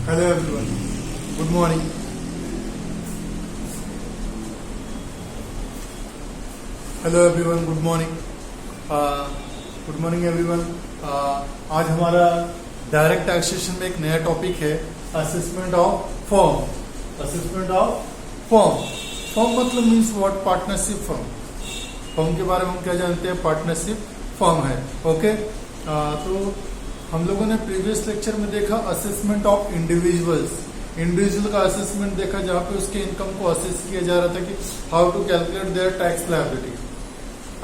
Hello everyone. Good morning. Hello everyone. Good morning. Good morning everyone. आज हमारा direct taxation में एक नया टॉपिक है assessment of firm. Assessment of firm. Firm मतलब means what? Partnership firm. Firm के बारे में हम क्या जानते हैं? पार्टनरशिप फर्म है. ओके. तो हम लोगों ने प्रीवियस लेक्चर में देखा असेसमेंट ऑफ इंडिविजुअल्स. इंडिविजुअल का असेसमेंट देखा जहां पे उसके इनकम को असेस किया जा रहा था कि how to calculate their tax liability.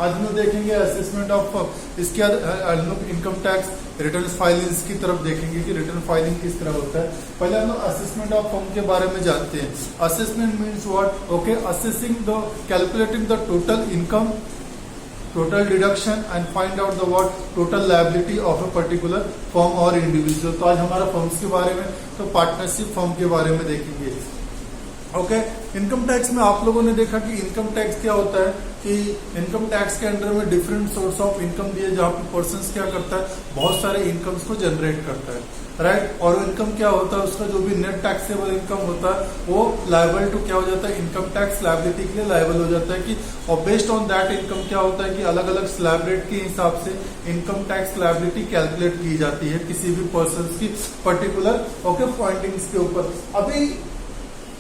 आज हम लोग देखेंगे असेसमेंट ऑफ इसके बाद हम लोग इनकम टैक्स रिटर्न फाइलिंग्स की तरफ देखेंगे कि रिटर्न फाइलिंग किस तरह होता है. पहले हम लोग असेसमेंट ऑफ फर्म के बारे में जानते हैं. Assessment means what? Okay, assessing the calculating the total income, total deduction and find out the what total liability of a particular firm और इंडिविजुअल. तो आज हमारा फर्म्स के बारे में तो पार्टनरशिप फर्म के बारे में देखेंगे. ओके. इनकम टैक्स में आप लोगों ने देखा कि इनकम टैक्स क्या होता है कि इनकम टैक्स के अंडर में डिफरेंट सोर्स ऑफ इनकम दिए जहां पे पर्सन क्या करता है, बहुत सारे इनकम्स को जनरेट करता है. राइट. और इनकम क्या होता है, उसका जो भी नेट टैक्सेबल इनकम होता है वो लायबल टू क्या हो जाता है? इनकम टैक्स लायबिलिटी के लिए लायबल हो जाता है. कि और बेस्ड ऑन दैट इनकम क्या होता है कि अलग अलग स्लैब रेट के हिसाब से इनकम टैक्स लायबिलिटी कैलकुलेट की जाती है किसी भी पर्सन की पर्टिकुलर ओके पॉइंटिंग्स के ऊपर. अभी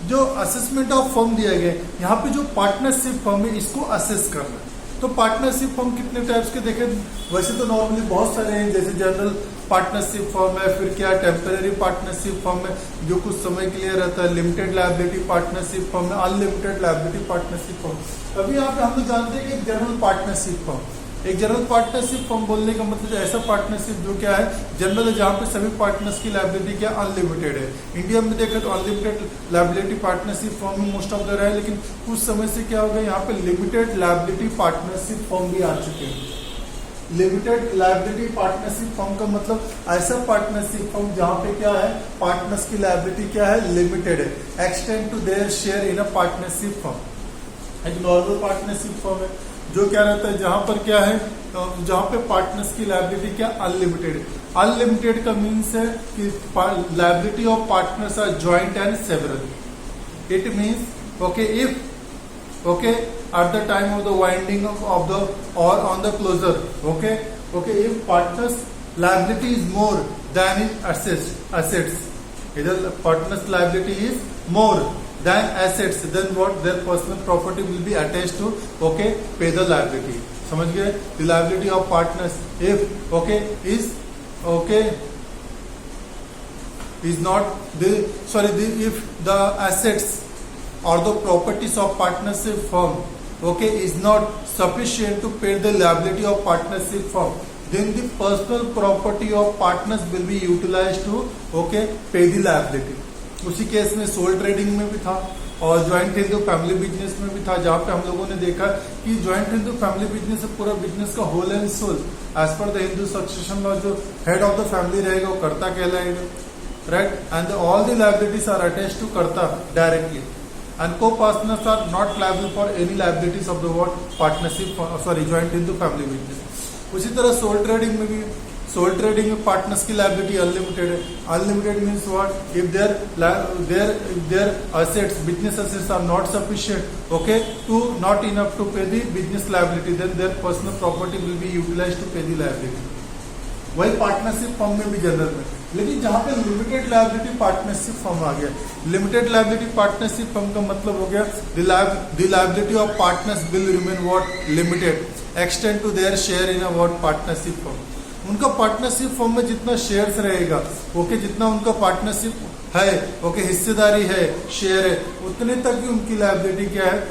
जो असेसमेंट ऑफ फर्म दिया गया यहाँ पे जो पार्टनरशिप फर्म है इसको असेस करना है. तो पार्टनरशिप फर्म कितने टाइप्स के देखे? वैसे तो नॉर्मली बहुत सारे हैं, जैसे जनरल पार्टनरशिप फर्म है, फिर क्या टेम्पररी पार्टनरशिप फर्म है जो कुछ समय के लिए रहता है, लिमिटेड लायबिलिटी पार्टनरशिप फर्म है, अनलिमिटेड लायबिलिटी पार्टनरशिप फर्म. अभी यहाँ पे हम लोग जानते हैं कि एक जनरल पार्टनरशिप फर्म. एक जनरल पार्टनरशिप फर्म बोलने का मतलब ऐसा पार्टनरशिप जो क्या है जनरल है, जहां पे सभी पार्टनर्स की लायबिलिटी क्या अनलिमिटेड है. इंडिया में देखें तो अनलिमिटेड लायबिलिटी पार्टनरशिप फर्म में मोस्ट ऑफ द रहा है, लेकिन कुछ समय से क्या हो गया यहाँ पे लिमिटेड लायबिलिटी पार्टनरशिप फर्म भी आ चुके हैं. लिमिटेड लायबिलिटी पार्टनरशिप फर्म का मतलब ऐसा पार्टनरशिप फर्म जहां पे क्या है पार्टनर्स की लायबिलिटी क्या है? लिमिटेड है. Extend to their share in a partnership firm. एक नॉर्मल पार्टनरशिप फर्म है जो क्या रहता है जहां पर क्या है जहां पे पार्टनर्स की लायबिलिटी क्या अनलिमिटेड है. अनलिमिटेड का मीन्स है कि liability of partners are joint and several. It means okay if okay at the time of the winding of the और on the closure okay okay if partners liability is more than is assets इधर partners liability is more than assets, then what? Their personal property will be attached to okay pay the liability. समझ गए? The liability of partners if okay is okay is not the if the assets or the properties of partnership firm okay is not sufficient to pay the liability of partnership firm, then the personal property of partners will be utilized to okay pay the liability. उसी case में soul trading में भी था और joint Hindu family business में भी था, जहां पे हम लोगों ने देखा कि ज्वाइंट हिंदू फैमिली बिजनेस से पूरा बिजनेस का whole and sole as per the Hindu succession law जो हेड ऑफ द फैमिली रहेगा वो कर्ता कहलाएगा. Right. And all the liabilities are attached to karta directly and co partners are not liable for any liabilities of the what partnership joint Hindu family business. उसी तरह sole trading में भी sole trading में partners की liability unlimited है. Unlimited means what? If their assets business assets are not sufficient okay to not enough to pay the business liability, then their personal property will be utilised to pay the liability. वही partnership firm में भी general में, लेकिन जहां पे limited liability partnership firm आ गया. Limited liability partnership firm का मतलब हो गया the liability of partners will remain what? Limited. Extend to their share in a what? Partnership firm. उनका पार्टनरशिप फर्म में जितना शेयर्स रहेगा ओके जितना उनका पार्टनरशिप है ओके हिस्सेदारी है शेयर है उतने तक ही उनकी लायबिलिटी क्या है?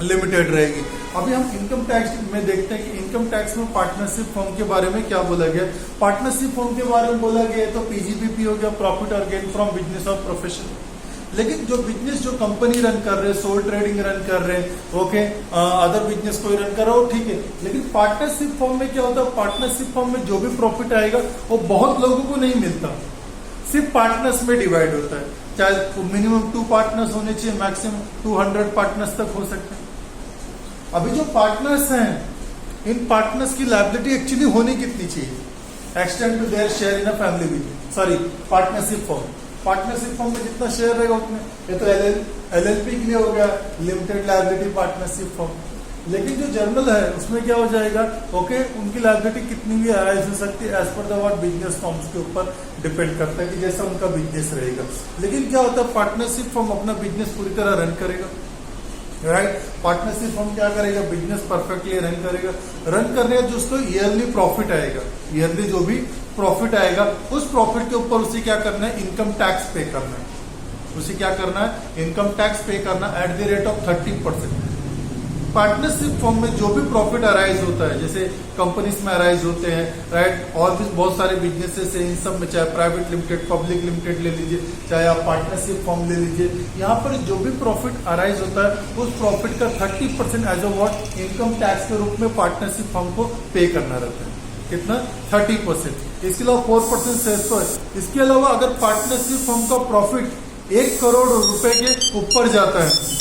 लिमिटेड रहेगी. अभी हम इनकम टैक्स में देखते हैं कि इनकम टैक्स में पार्टनरशिप फर्म के बारे में क्या बोला गया. पार्टनरशिप फर्म के बारे में बोला गया तो पीजीबीपी हो गया, प्रॉफिट और gain from business of profession. लेकिन जो बिजनेस जो कंपनी रन कर रहे, सोल ट्रेडिंग रन कर रहे ओके अदर बिजनेस कोई रन कर रहा हो ठीक है, लेकिन पार्टनरशिप फर्म में क्या होता है? पार्टनरशिप फर्म में जो भी प्रॉफिट आएगा वो बहुत लोगों को नहीं मिलता, सिर्फ पार्टनर्स में डिवाइड होता है. चाहे मिनिमम 2 पार्टनर्स होने चाहिए, मैक्सिमम 200 पार्टनर्स तक हो सकते हैं. अभी जो पार्टनर्स हैं इन पार्टनर्स की लायबिलिटी एक्चुअली होनी कितनी चाहिए? Extend to their share in a family business partnership firm. Partnership form में जितना शेयर रहेगा उतने, ये तो LLP के लिए हो गया, लिमिटेड लायबिलिटी पार्टनरशिप फॉर्म। लेकिन जो जर्नल है उसमें क्या हो जाएगा, ओके, उनकी लायबिलिटी कितनी भी अराइज हो सकती है as per the what business forms के ऊपर डिपेंड करता है कि जैसा उनका बिजनेस रहेगा। लेकिन क्या होता है, पार्टनरशिप फॉर्म अपना बिजनेस पूरी तरह रन करेगा, राइट। पार्टनरशिप फॉर्म क्या करेगा, बिजनेस परफेक्टली रन करेगा। रन करने का जो उसको ईयरली प्रॉफिट आएगा, ईयरली जो भी प्रॉफिट आएगा उस प्रॉफिट के ऊपर उसे क्या करना है, इनकम टैक्स पे करना है। उसे क्या करना है, इनकम टैक्स पे करना at the rate of 30%। Partnership form में जो भी प्रॉफिट अराइज होता है, जैसे कंपनीज में अराइज होते हैं, राइट, और भी बहुत सारे बिजनेसेस है, इन सब में चाहे प्राइवेट लिमिटेड, पब्लिक लिमिटेड ले लीजिए, चाहे आप पार्टनरशिप फॉर्म ले लीजिए, यहाँ पर जो भी प्रॉफिट अराइज होता है उस प्रॉफिट का 30% as a what income tax के रूप में पार्टनरशिप फॉर्म को पे करना रहता है। कितना, 30%। इसके अलावा 4% सेस तो है। इसके अलावा अगर पार्टनरशिप फॉर्म का प्रॉफिट 1 करोड़ रुपए के ऊपर जाता है,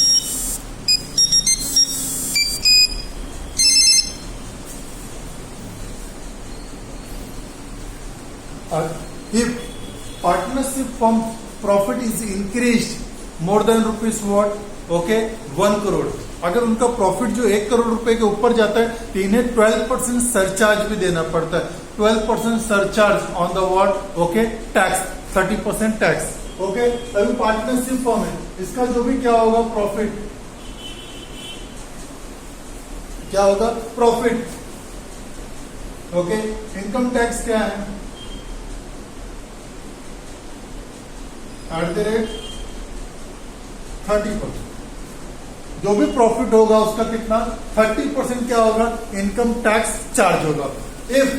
if partnership firm profit is increased more than rupees what, okay, 1 crore, अगर उनका प्रॉफिट जो 1 करोड़ रुपए के ऊपर जाता है तो इन्हें 12% सरचार्ज भी देना पड़ता है। 12% surcharge on the what, okay, tax, 30% tax, okay. अभी पार्टनरशिप फर्म है, इसका जो भी क्या होगा प्रॉफिट, क्या होगा प्रॉफिट, ओके। इनकम टैक्स क्या है, एट द रेट 30%। जो भी प्रॉफिट होगा उसका कितना, 30% क्या होगा, इनकम टैक्स चार्ज होगा। If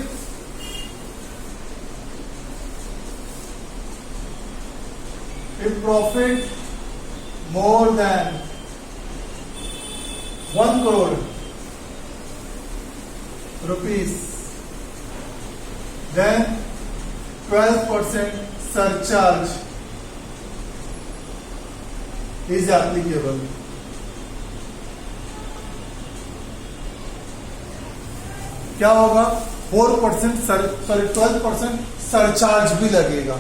profit more than 1 crore rupees, then 12% surcharge is applicable। क्या होगा, 4% 12% सरचार्ज भी लगेगा।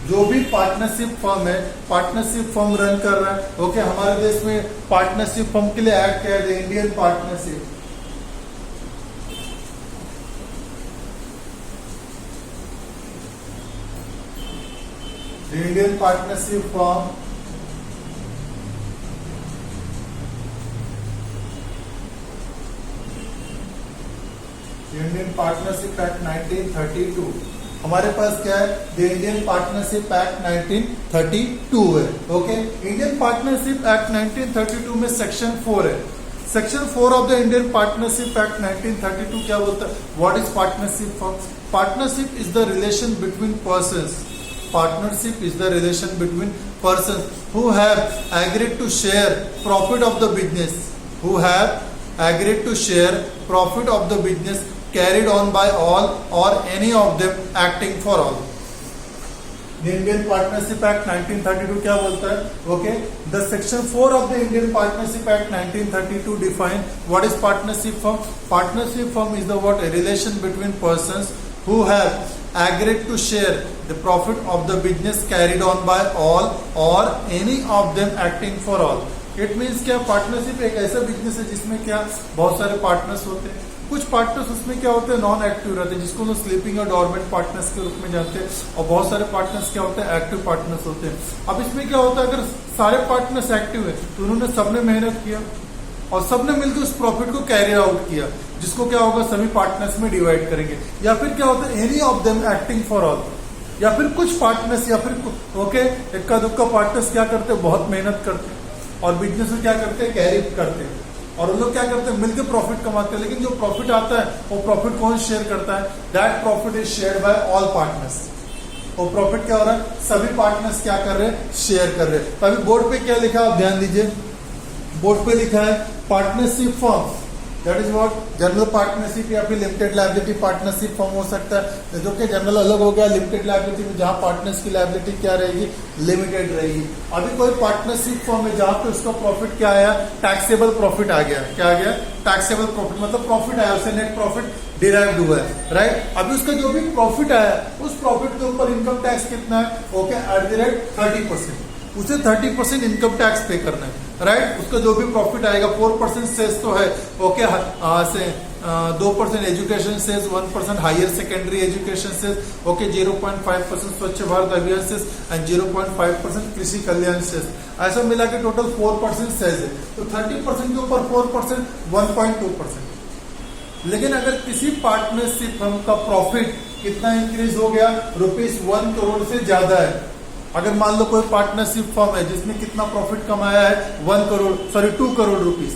जो भी पार्टनरशिप फर्म है, पार्टनरशिप फर्म रन कर रहा है, ओके, हमारे देश में पार्टनरशिप फर्म के लिए एक्ट किया है, Indian partnership, Indian partnership firm Indian partnership act 1932। हमारे पास क्या है, द इंडियन पार्टनरशिप एक्ट 1932 है, ओके। इंडियन पार्टनरशिप एक्ट 1932 में सेक्शन 4 है। Section 4 of the Indian partnership act 1932 क्या बोलता है, what is partnership form. Partnership is the relation between persons, partnership is the relation between persons who have agreed to share profit of the business, who have agreed to share profit of the business carried on by all or any of them acting for all। The Indian Partnership Act 1932 क्या बोलता है, okay, the section 4 of the Indian Partnership Act 1932 define what is partnership firm। Partnership firm is the what, a relation between persons who have agreed to share the profit of the business carried on by all or any of them acting for all। It means क्या, partnership एक ऐसा business है जिसमें क्या बहुत सारे partners होते हैं। कुछ पार्टनर्स उसमें क्या होते हैं, नॉन एक्टिव रहते हैं, जिसको लोग स्लीपिंग और डॉर्मेंट पार्टनर्स के रूप में जानते हैं, और बहुत सारे पार्टनर्स क्या होते हैं, एक्टिव पार्टनर्स होते हैं। अब इसमें क्या होता है, अगर सारे पार्टनर्स एक्टिव है तो उन्होंने सबने मेहनत किया और सबने मिलकर उस प्रॉफिट को कैरी आउट किया, जिसको क्या होगा, सभी पार्टनर्स में डिवाइड करेंगे। या फिर क्या होता है, any of them acting for all, या फिर कुछ पार्टनर्स, या फिर ओके, इक्का दुक्का पार्टनर्स क्या करते हैं, बहुत मेहनत करते हैं और बिजनेस में क्या करते हैं, कैरी करते हैं, और उन लोग क्या करते हैं, मिलकर प्रॉफिट कमाते हैं। लेकिन जो प्रॉफिट आता है वो प्रॉफिट कौन शेयर करता है, that profit is share by all partners. वो प्रॉफिट क्या हो रहा है, सभी पार्टनर्स क्या कर रहे हैं, शेयर कर रहे हैं। तो अभी बोर्ड पे क्या लिखा, आप ध्यान दीजिए, बोर्ड पे लिखा है partnership firm, that is what general partnership या फिर लिमिटेड लायबिलिटी पार्टनरशिप फॉर्म हो सकता है, जो कि जनरल अलग हो गया। लिमिटेड लायबिलिटी में जहां पार्टनर्स की लायबिलिटी क्या रहेगी, लिमिटेड रहेगी। अभी कोई पार्टनरशिप फॉर्म है जहां पे उसका प्रॉफिट क्या आया, टैक्सेबल प्रॉफिट आ गया। क्या आ गया, टैक्सेबल प्रॉफिट, मतलब प्रॉफिट आया, उससे नेट प्रॉफिट डिराइव्ड हुआ है, राइट। अभी उसका जो भी प्रॉफिट आया उस प्रॉफिट के ऊपर इनकम टैक्स कितना है, ओके, एट द रेट 30%, उसे 30% इनकम टैक्स पे करना है, राइट। उसका जो भी प्रॉफिट आएगा 4% सेस तो है, okay, 2% education cess, 1% higher secondary education cess, okay, 0.5% Swachh Bharat अभियान सेस एंड 0.5% कृषि कल्याण सेस, ऐसा मिला के टोटल 4% सेस है। तो 30% के ऊपर 4% 1.2%। लेकिन अगर किसी पार्टनरशिप फर्म का प्रॉफिट कितना इंक्रीज हो गया, ₹1 करोड़ से ज्यादा है। अगर मान लो कोई पार्टनरशिप फर्म है जिसने कितना प्रॉफिट कमाया है, 2 करोड़ रुपीस,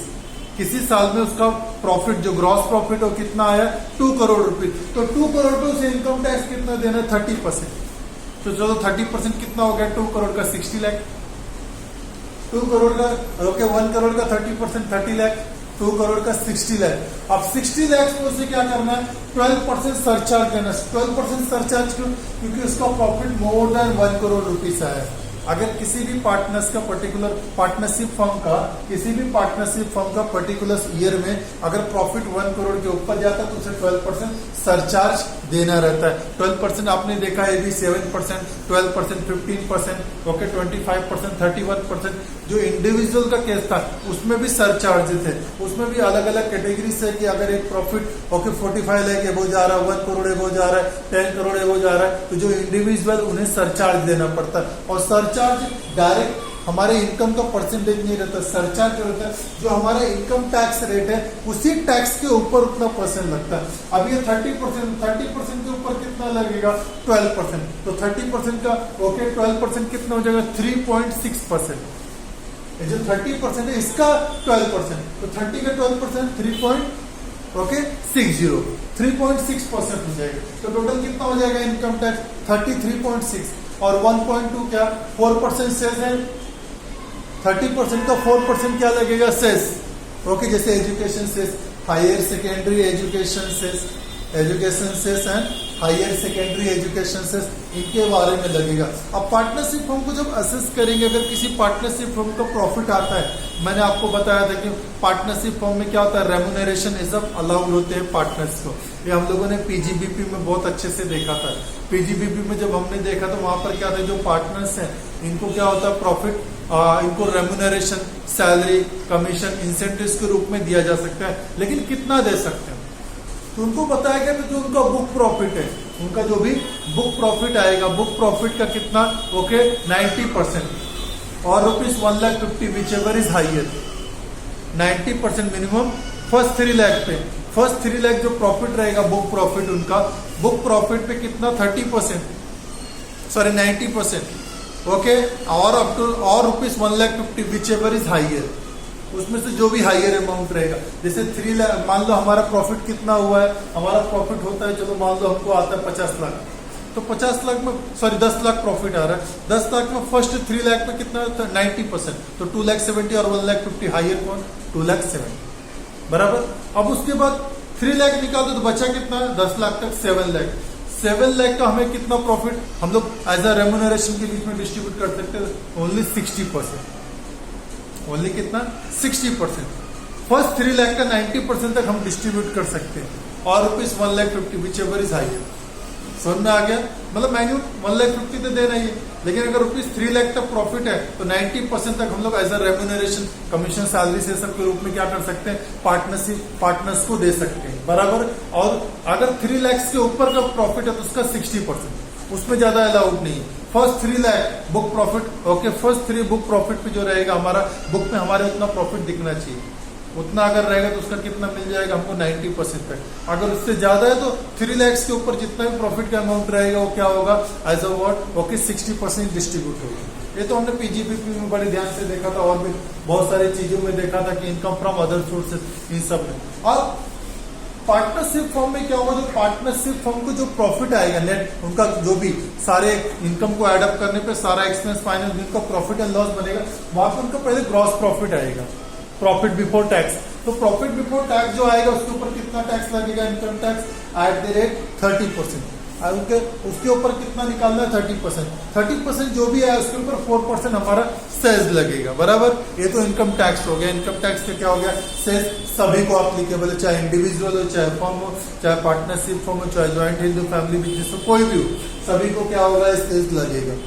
किसी साल में उसका प्रॉफिट जो ग्रॉस प्रॉफिट हो कितना आया, 2 करोड़ रुपीस, तो 2 करोड़ पे उसे इनकम टैक्स कितना देना है, 30%। तो चलो 30% कितना हो गया, 2 करोड़ का 60 लाख, 2 करोड़ का, ओके, 1 करोड़ का 30% 30 लाख, 2 करोड़ का 60 लाख। अब 60 लाख को उसे क्या करना है, 12% सरचार्ज देना। 12% सरचार्ज क्यों, क्योंकि उसका profit more than 1 crore rupees आया है। अगर किसी भी पार्टनर्स का पर्टिकुलर पार्टनरशिप फर्म का किसी भी पार्टनरशिप फर्म का पर्टिकुलर ईयर में अगर प्रॉफिट 1 करोड़ के ऊपर जाता है तो उसे 12% सरचार्ज देना रहता है। 12% आपने देखा है भी 7%, 12%, 15%, ओके, 25%, 31%। जो इंडिविजुअल का केस था उसमें भी सरचार्ज थे, उसमें भी अलग अलग कैटेगरीज है कि अगर एक प्रॉफिट ओके 45 लाख एबो जा रहा है, 1 करोड़ एबो जा रहा है, 10 करोड़ एबो जा रहा है, तो जो इंडिविजुअल उन्हें सरचार्ज देना पड़ता है। और सरचार्ज डायरेक्ट हमारे इनकम का परसेंटेज नहीं रहता, सरचार्ज जो रहता है जो हमारा इनकम टैक्स रेट है उसी टैक्स के ऊपर उतना परसेंट लगता है। अब ये 30% के ऊपर कितना लगेगा, 12%। तो 30% का ओके 12% कितना हो जाएगा, 3.6%। जो 30% है इसका 12%, तो 30 का 12% 3.60% हो जाएगा। तो टोटल कितना हो जाएगा इनकम टैक्स, 33.6। और 1.2 क्या, 4% सेस है, 30% का 4% क्या लगेगा, सेस, ओके, जैसे education cess, higher secondary education cess and higher secondary education cess, इनके बारे में लगेगा। अब पार्टनरशिप फर्म को जब असेस करेंगे, अगर किसी पार्टनरशिप फर्म का प्रॉफिट आता है, मैंने आपको बताया था कि पार्टनरशिप फर्म में क्या होता है, रेम्यूनरेशन ये सब अलाउड होते हैं पार्टनर्स को। ये हम लोगों ने पीजीबीपी में बहुत अच्छे से देखा था। पीजीबीपी में जब हमने देखा तो वहां पर क्या था, जो पार्टनर्स हैं इनको क्या होता है, प्रॉफिट इनको रेम्यूनरेशन, सैलरी, कमीशन, इंसेंटिव्स के रूप में दिया जा सकता है। लेकिन कितना दे सकते हैं, तो उनको बताया गया जो उनका बुक प्रॉफिट है, उनका जो भी बुक प्रॉफिट आएगा, बुक प्रॉफिट का कितना, ओके, 90% और ₹1,50,000 which ever is higher, 90% minimum first 3 lakh पे। फर्स्ट 3 लाख जो प्रॉफिट रहेगा बुक प्रॉफिट, उनका बुक प्रॉफिट पे कितना, 90%, ओके, और अप टू और ₹1,50,000 विच एवर इज हाइयर, उसमें से जो भी हाइयर अमाउंट रहेगा। जैसे 3 लाख, मान लो हमारा प्रॉफिट कितना हुआ है, हमारा प्रॉफिट होता है, चलो मान लो हमको आता है 50 लाख, तो 50 लाख में 10 लाख प्रॉफिट आ रहा है, 10 लाख में फर्स्ट 3 लाख में कितना, 90%, तो 2,70,000 और 1,50,000 हाइयर कौन, 2,70,000, बराबर। अब उसके बाद 3 लाख निकाल दो तो बचा कितना, 10 लाख तक 7 लाख। 7 लाख का हमें कितना प्रॉफिट हम लोग एज अ रेम्यूनरेशन के बीच में डिस्ट्रीब्यूट कर सकते हैं, ओनली 60%, ओनली कितना, 60%। फर्स्ट 3 लाख का 90% तक हम डिस्ट्रीब्यूट कर सकते हैं, और ₹1,50,000 विच एवर इज हाइयर। समझ में आ गया, मतलब मैन्यूट 1,50,000 तो देना ही है, लेकिन अगर ₹3 लाख तक प्रॉफिट है तो 90% तक हम लोग as a remuneration, commission, salary से सब के रूप में क्या कर सकते हैं, पार्टनर्स को दे सकते हैं, बराबर। और अगर 3 लाख के ऊपर का प्रॉफिट है तो उसका 60%, उसमें ज्यादा अलाउड नहीं है। First 3 lakh book profit, okay, first 3 book profit पे जो रहेगा हमारा बुक में हमारे उतना प्रॉफिट दिखना चाहिए, उतना अगर रहेगा तो उसका कितना मिल जाएगा हमको, 90% तक। अगर उससे ज्यादा है तो 3 लाख के ऊपर जितना भी प्रॉफिट का अमाउंट रहेगा वो क्या होगा, as a what, okay, 60% distribute होगा। ये तो हमने पीजीबीपी में बड़े ध्यान से देखा था, और भी बहुत सारी चीजों में देखा था कि इनकम फ्रॉम अदर सोर्सेज, इन सब में। और पार्टनरशिप फर्म में क्या होगा, जो पार्टनरशिप फर्म को जो प्रॉफिट आएगा नेट, उनका जो भी सारे इनकम को एडअप करने पे सारा एक्सपेंस फाइनल उनका प्रॉफिट एंड लॉस बनेगा, वहां पर उनका पहले ग्रॉस प्रॉफिट आएगा। Profit before tax. तो प्रॉफिट बिफोर टैक्स जो आएगा उसके ऊपर कितना टैक्स लगेगा, income tax at the rate 30%। उसके ऊपर कितना निकालना है, 30%। 30% जो भी है उसके ऊपर 4% हमारा सेस लगेगा, बराबर। ये तो इनकम टैक्स हो गया। इनकम टैक्स का क्या हो गया, सेस सभी को एप्लीकेबल है, चाहे इंडिविजुअल हो, चाहे फर्म हो, चाहे पार्टनरशिप फर्म हो, चाहे ज्वाइंट हिंदू फैमिली बिजनेस हो, कोई भी हो, सभी को क्या होगा, सेस लगेगा।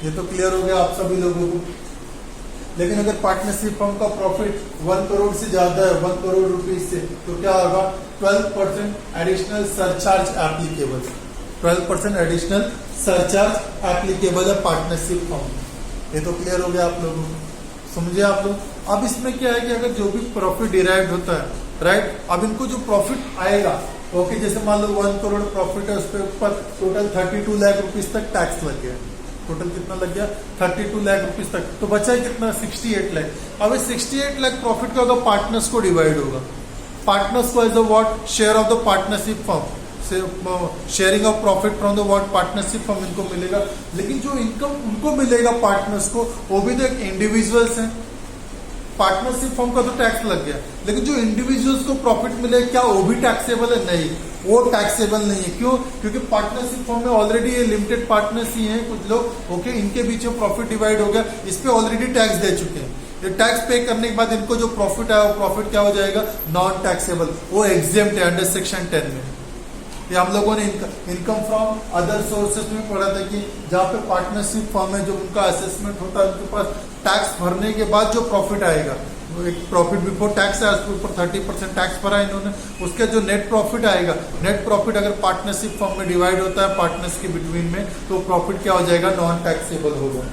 ये तो क्लियर हो गया आप सभी लोगों को। लेकिन अगर पार्टनरशिप फर्म का प्रॉफिट 1 करोड़ से ज्यादा है, 1 करोड़ रुपीज से, तो क्या होगा, 12% additional surcharge applicable. 12% additional surcharge applicable है पार्टनरशिप फर्म। ये तो क्लियर हो गया आप लोगों को, समझे आप लोग। अब इसमें क्या है कि अगर जो भी प्रॉफिट डिराइव होता है, राइट, अब इनको जो प्रॉफिट आएगा, ओके, जैसे मान लो 1 करोड़ प्रॉफिट है, उसके ऊपर टोटल 32 लाख रुपीज तक टैक्स लग गया। टोटल कितना लग गया, 32 लाख रुपीज तक, तो बचा है कितना, 68 लाख। अब इस 68 लाख प्रॉफिट का अगर पार्टनर्स को डिवाइड होगा, पार्टनर्स को as a what, share of the partnership firm, sharing of profit from the what, partnership firm इनको मिलेगा। लेकिन जो इनकम उनको मिलेगा पार्टनर्स को, वो भी तो एक इंडिविजुअल्स हैं। पार्टनरशिप फर्म का तो टैक्स लग गया, लेकिन जो इंडिविजुअल्स को प्रॉफिट मिले, क्या वो भी टैक्सेबल है, नहीं, वो टैक्सेबल नहीं है। क्यों, क्योंकि पार्टनरशिप फर्म में ऑलरेडी ये लिमिटेड पार्टनर्स ही हैं कुछ लोग, ओके, इनके बीच में प्रॉफिट डिवाइड हो गया, इस पे ऑलरेडी टैक्स दे चुके हैं। ये टैक्स पे करने के बाद इनको जो प्रॉफिट आया, वो प्रॉफिट क्या हो जाएगा, नॉन टैक्सेबल, वो एग्जेम्प्ट है अंडर सेक्शन 10 में। ये हम लोगों ने इनकम फ्रॉम अदर सोर्सेज में पढ़ा था कि जहाँ पे पार्टनरशिप फर्म है, जो उनका असेसमेंट होता है, उनके पास टैक्स भरने के बाद जो प्रॉफिट आएगा, एक प्रॉफिट बिफोर टैक्स है, उसके ऊपर 30% टैक्स भरा इन्होंने, उसके जो नेट प्रॉफिट आएगा, नेट प्रॉफिट अगर पार्टनरशिप फर्म में डिवाइड होता है पार्टनर्स के बिटवीन में, तो प्रॉफिट क्या हो जाएगा, नॉन टैक्सेबल होगा।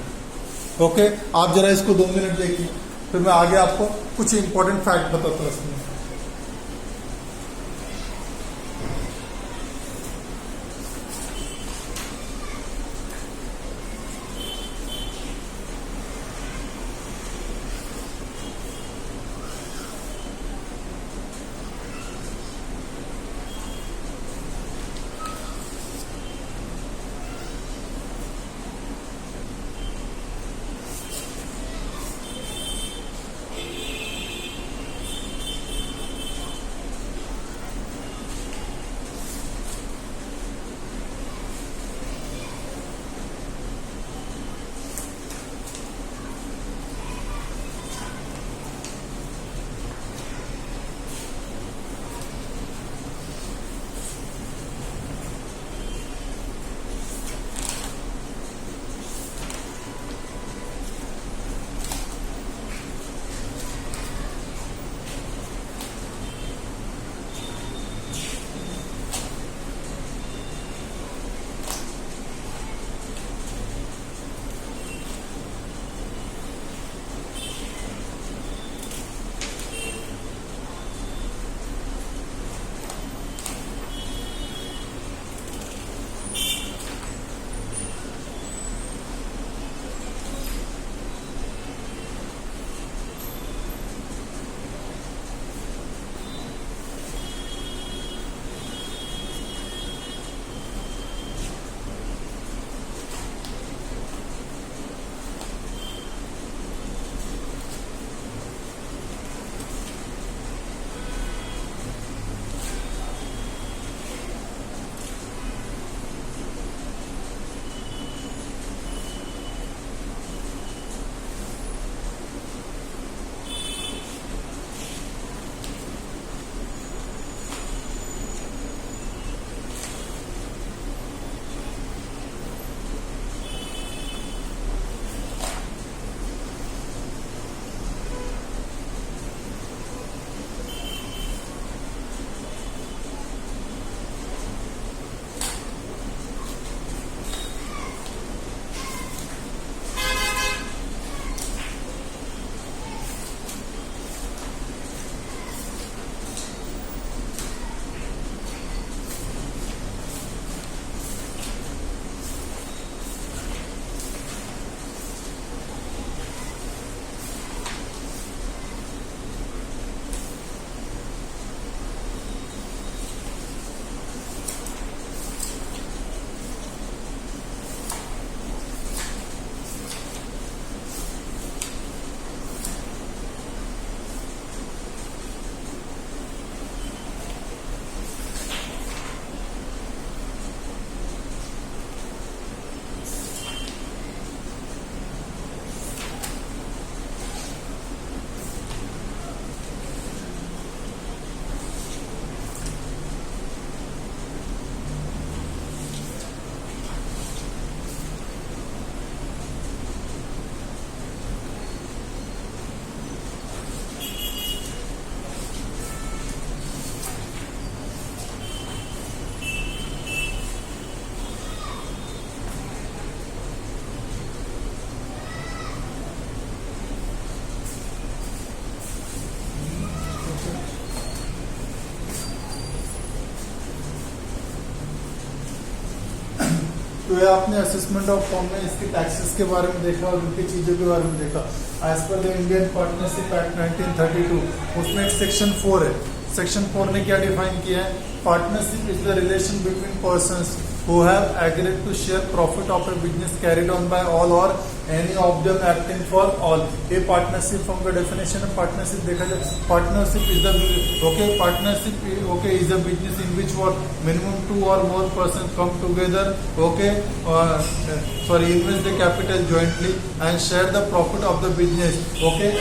ओके, आप जरा इसको 2 मिनट देखिए, फिर मैं आगे आपको कुछ इंपॉर्टेंट फैक्ट बताता हूँ इसमें। तो ये आपने असेसमेंट ऑफ फॉर्म में इसके टैक्सेस के बारे में देखा और उनकी चीजों के बारे में देखा। As per the Indian partnership act 1932 उसमें एक सेक्शन 4 है। सेक्शन 4 ने क्या डिफाइन किया है? Partnership is the relation between persons who have agreed to share profit of a business carried on by all or any of them acting for all। ये partnership form का definition है। Partnership देखा जाए, partnership is the partnership is a business in which what minimum 2 or more persons come together invest the capital jointly and share the profit of the business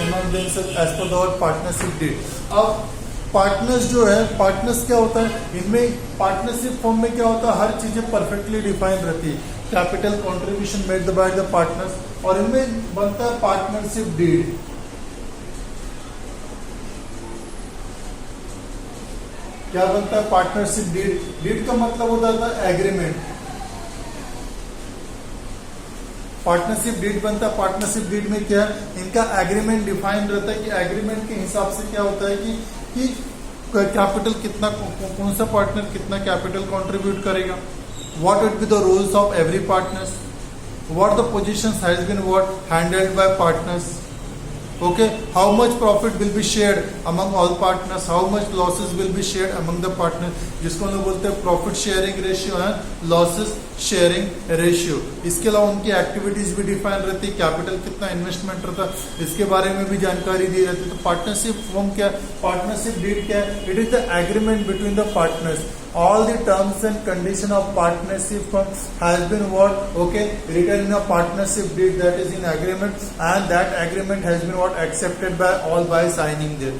among themselves as per the partnership deed। अब partners जो है, partners क्या होता है? इनमें partnership form में क्या होता है? हर चीजें परफेक्टली डिफाइन रहती है। Capital contribution made by the partners और इनमें बनता है पार्टनरशिप डीड। क्या बनता है? Partnership deed. डीड का मतलब होता है एग्रीमेंट। पार्टनरशिप डीड बनता है। पार्टनरशिप डीड में क्या है? इनका एग्रीमेंट डिफाइन रहता है कि एग्रीमेंट के हिसाब से क्या होता है कि कैपिटल कितना, कौन सा पार्टनर कितना कैपिटल कंट्रीब्यूट करेगा, what will be the roles of every partners, what the positions has been handled by partners, how much profit will be shared among all partners, how much losses will be shared among the partners, जिसको हम लोग बोलते हैं profit sharing ratio है, losses sharing ratio. इसके अलावा उनकी activities भी डिफाइन रहती है, कैपिटल कितना इन्वेस्टमेंट रहता है इसके बारे में भी जानकारी दी रहती है। तो पार्टनरशिप फॉर्म क्या है? पार्टनरशिप डीड क्या है? It is the agreement between the partners. All the terms and condition of partnership has been written in a partnership deed, that is in agreement, and that agreement has been accepted by all by signing there।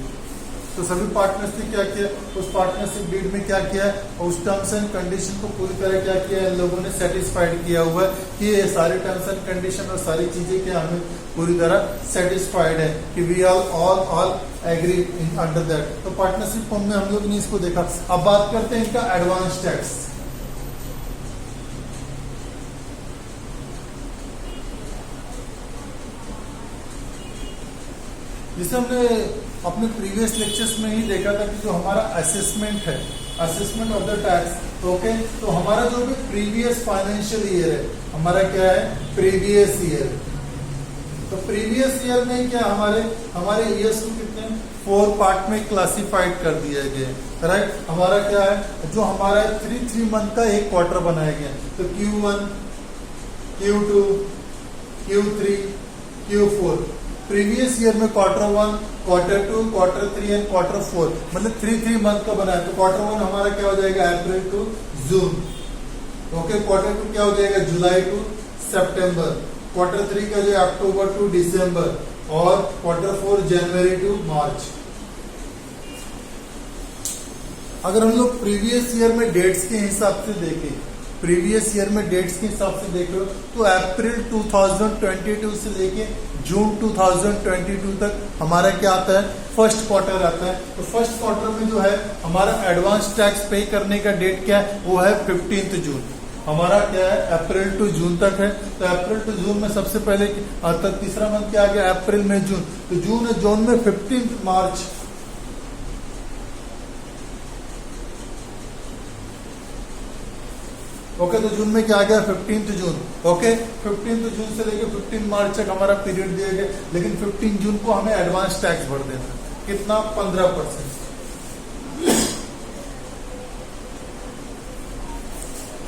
तो सभी partners ने क्या किया? उस partnership deed में क्या किया है? उस टर्म्स एंड कंडीशन को पूरी तरह क्या किया है? इन लोगों ने सेटिस्फाइड किया हुआ है कि ये सारे टर्म्स एंड कंडीशन और सारी चीजें क्या हमें पूरी तरह सेटिस्फाइड है कि we all agree under that. तो पार्टनरशिप फॉर्म में हम लोग ने इसको देखा। अब बात करते हैं इनका एडवांस टैक्स। जिसे हमने अपने प्रीवियस लेक्चर्स में ही देखा था कि जो हमारा असेसमेंट है, असेसमेंट ऑफ द टैक्स, तो हमारा जो भी प्रीवियस फाइनेंशियल ईयर है, हमारा क्या है? Previous year. तो प्रीवियस ईयर में क्या हमारे ईयर्स को कितने 4 पार्ट में क्लासिफाइड कर दिया गया, राइट। हमारा क्या है? जो हमारा 3 मंथ का एक क्वार्टर बनाया गया, तो Q1, Q2, Q3, Q4। Previous year में Q1, Q2, Q3 and Q4 मतलब 3 मंथ का बनाया। तो Q1 हमारा क्या हो जाएगा? अप्रैल टू जून। Q2 क्या हो जाएगा? जुलाई टू सितंबर। Q3 का जो अक्टूबर टू दिसंबर और Q4 जनवरी टू मार्च। अगर हम लोग प्रीवियस ईयर में डेट्स के हिसाब से देखें, प्रीवियस ईयर में डेट्स के हिसाब से देख लो तो अप्रैल 2022 से लेके जून 2022 तक हमारा क्या आता है? फर्स्ट क्वार्टर आता है। तो फर्स्ट क्वार्टर में जो है हमारा एडवांस टैक्स पे करने का डेट क्या है? वो है 15 जून। हमारा क्या है? अप्रैल टू जून तक है। तो अप्रैल टू जून में सबसे पहले तीसरा मंथ क्या आ गया? अप्रैल में जून। तो जून में 15 मार्च। तो जून में क्या आ गया? 15 जून। 15 जून से लेके 15 मार्च तक हमारा पीरियड दिया गया, लेकिन 15 जून को हमें एडवांस टैक्स भर देना। कितना? 15%।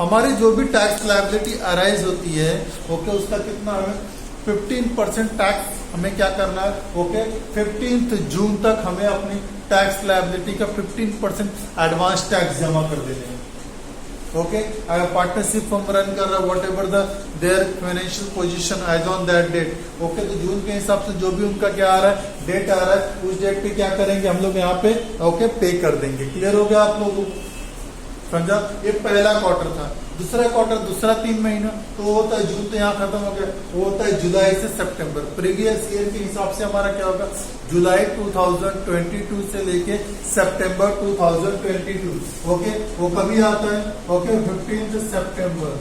हमारी जो भी टैक्स लायबिलिटी अराइज होती है, उसका कितना हमें 15% टैक्स हमें क्या करना है? 15 जून तक हमें अपनी टैक्स लायबिलिटी का 15% एडवांस टैक्स जमा कर देने हैं। अगर पार्टनरशिप फर्म रन कर रहा है, whatever their financial position as on that date, तो जून के हिसाब से जो भी उनका क्या आ रहा है? डेट आ रहा है, उस डेट पे क्या करेंगे हम लोग? यहाँ पे पे कर देंगे। क्लियर हो गया आप लोगों को? समझा? ये पहला क्वार्टर था। दूसरा क्वार्टर, दूसरा 3 महीना, तो वो होता है जून, तो यहाँ खत्म हो गया। वो होता है जुलाई से सितंबर। प्रीवियस ईयर के हिसाब से हमारा क्या होगा? जुलाई 2022 से लेके सितंबर 2022। वो कभी आता है? 15 सितंबर।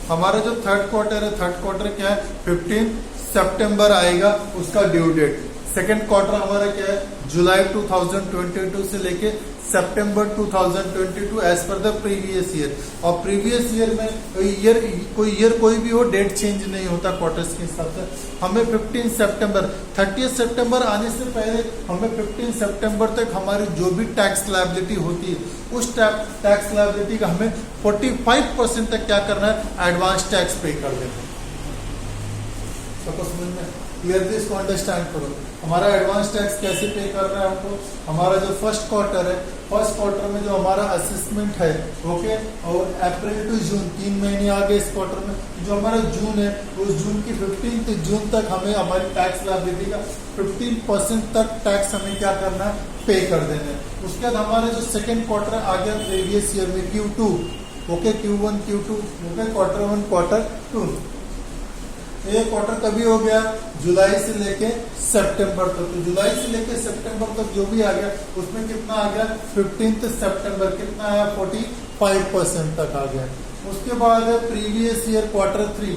हमारा जो थर्ड क्वार्टर है, थर्ड क्वार्टर क्या है? 15 सितंबर आएगा उसका ड्यू डेट। सेकेंड क्वार्टर हमारा क्या है, जुलाई 2022 से लेके सितंबर 2022 as per the previous year. और प्रीवियस ईयर में कोई ईयर कोई भी हो, डेट चेंज नहीं होता क्वार्टर्स के हिसाब से। हमें 15 सितंबर 30 सितंबर आने से पहले हमें 15 सितंबर तक हमारी जो भी टैक्स लायबिलिटी होती है, उस टैक्स लायबिलिटी का हमें 45% तक क्या करना है, एडवांस टैक्स पे कर देना है। सबको समझ में क्लियरली इसको अंडरस्टैंड करो। हमारा एडवांस टैक्स कैसे पे करना है हमको, हमारा जो फर्स्ट क्वार्टर है, फर्स्ट क्वार्टर में जो हमारा असेसमेंट है, ओके, और अप्रैल टू जून 3 महीने आ गए इस क्वार्टर में, जो हमारा जून है उस जून की 15 जून तक हमें हमारी टैक्स लायबिलिटी का 15% तक टैक्स हमें क्या करना है, पे कर देना है। उसके बाद हमारा जो सेकेंड क्वार्टर आ गया प्रीवियस ईयर में Q2, okay, Q1 Q2, okay, quarter 1 quarter 2। ये क्वार्टर कभी हो गया, जुलाई से लेके सितंबर तक। तो जुलाई से लेके सितंबर तक जो भी आ गया उसमें कितना आ गया, 15 सितंबर कितना आया, 45% तक आ गया। उसके बाद है प्रीवियस ईयर क्वार्टर 3,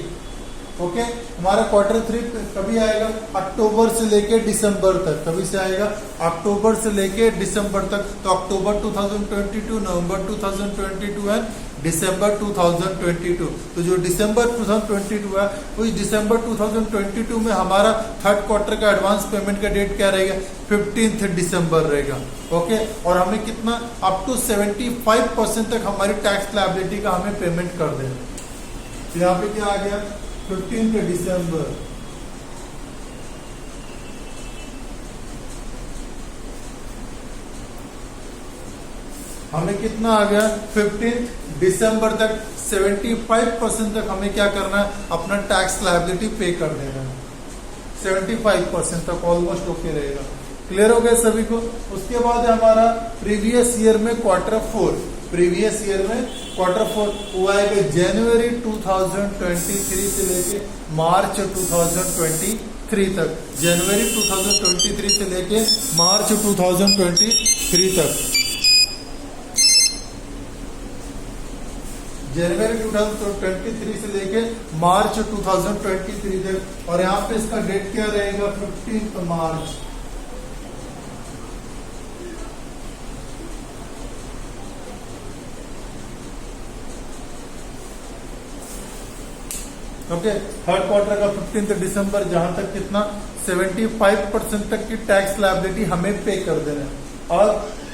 ओके, हमारा क्वार्टर 3 कभी आएगा, अक्टूबर से लेके दिसंबर तक। कभी से आएगा, अक्टूबर से लेके दिसंबर तक। तो अक्टूबर 2022, नवंबर 2022 एंड दिसंबर 2022। तो जो दिसंबर 2022 है, उस दिसंबर 2022 में हमारा थर्ड क्वार्टर का एडवांस पेमेंट का डेट क्या रहेगा, 15 दिसंबर रहेगा, ओके। और हमें कितना, अप टू 75% तक हमारी टैक्स लायबिलिटी का हमें पेमेंट कर देना। यहाँ पे क्या आ गया, 15 दिसंबर, हमें कितना आ गया, 15 दिसंबर तक 75% तक हमें क्या करना है, अपना टैक्स लायबिलिटी पे कर देना है। 75% तक ऑलमोस्ट ओके रहेगा। क्लियर हो गया सभी को। उसके बाद है हमारा प्रीवियस ईयर में क्वार्टर 4, प्रीवियस ईयर में क्वार्टर 4 हुआ है जनवरी 2023 से लेके मार्च 2023 तक। जनवरी 2023 से लेके मार्च 2023 तक, जनवरी 2023 से लेके मार्च 2023 तक। और यहाँ पे इसका डेट क्या रहेगा, 15 मार्च। ओके, थर्ड क्वार्टर का 15 दिसंबर, जहां तक कितना 75% तक की टैक्स लायबिलिटी हमें पे कर देना है। और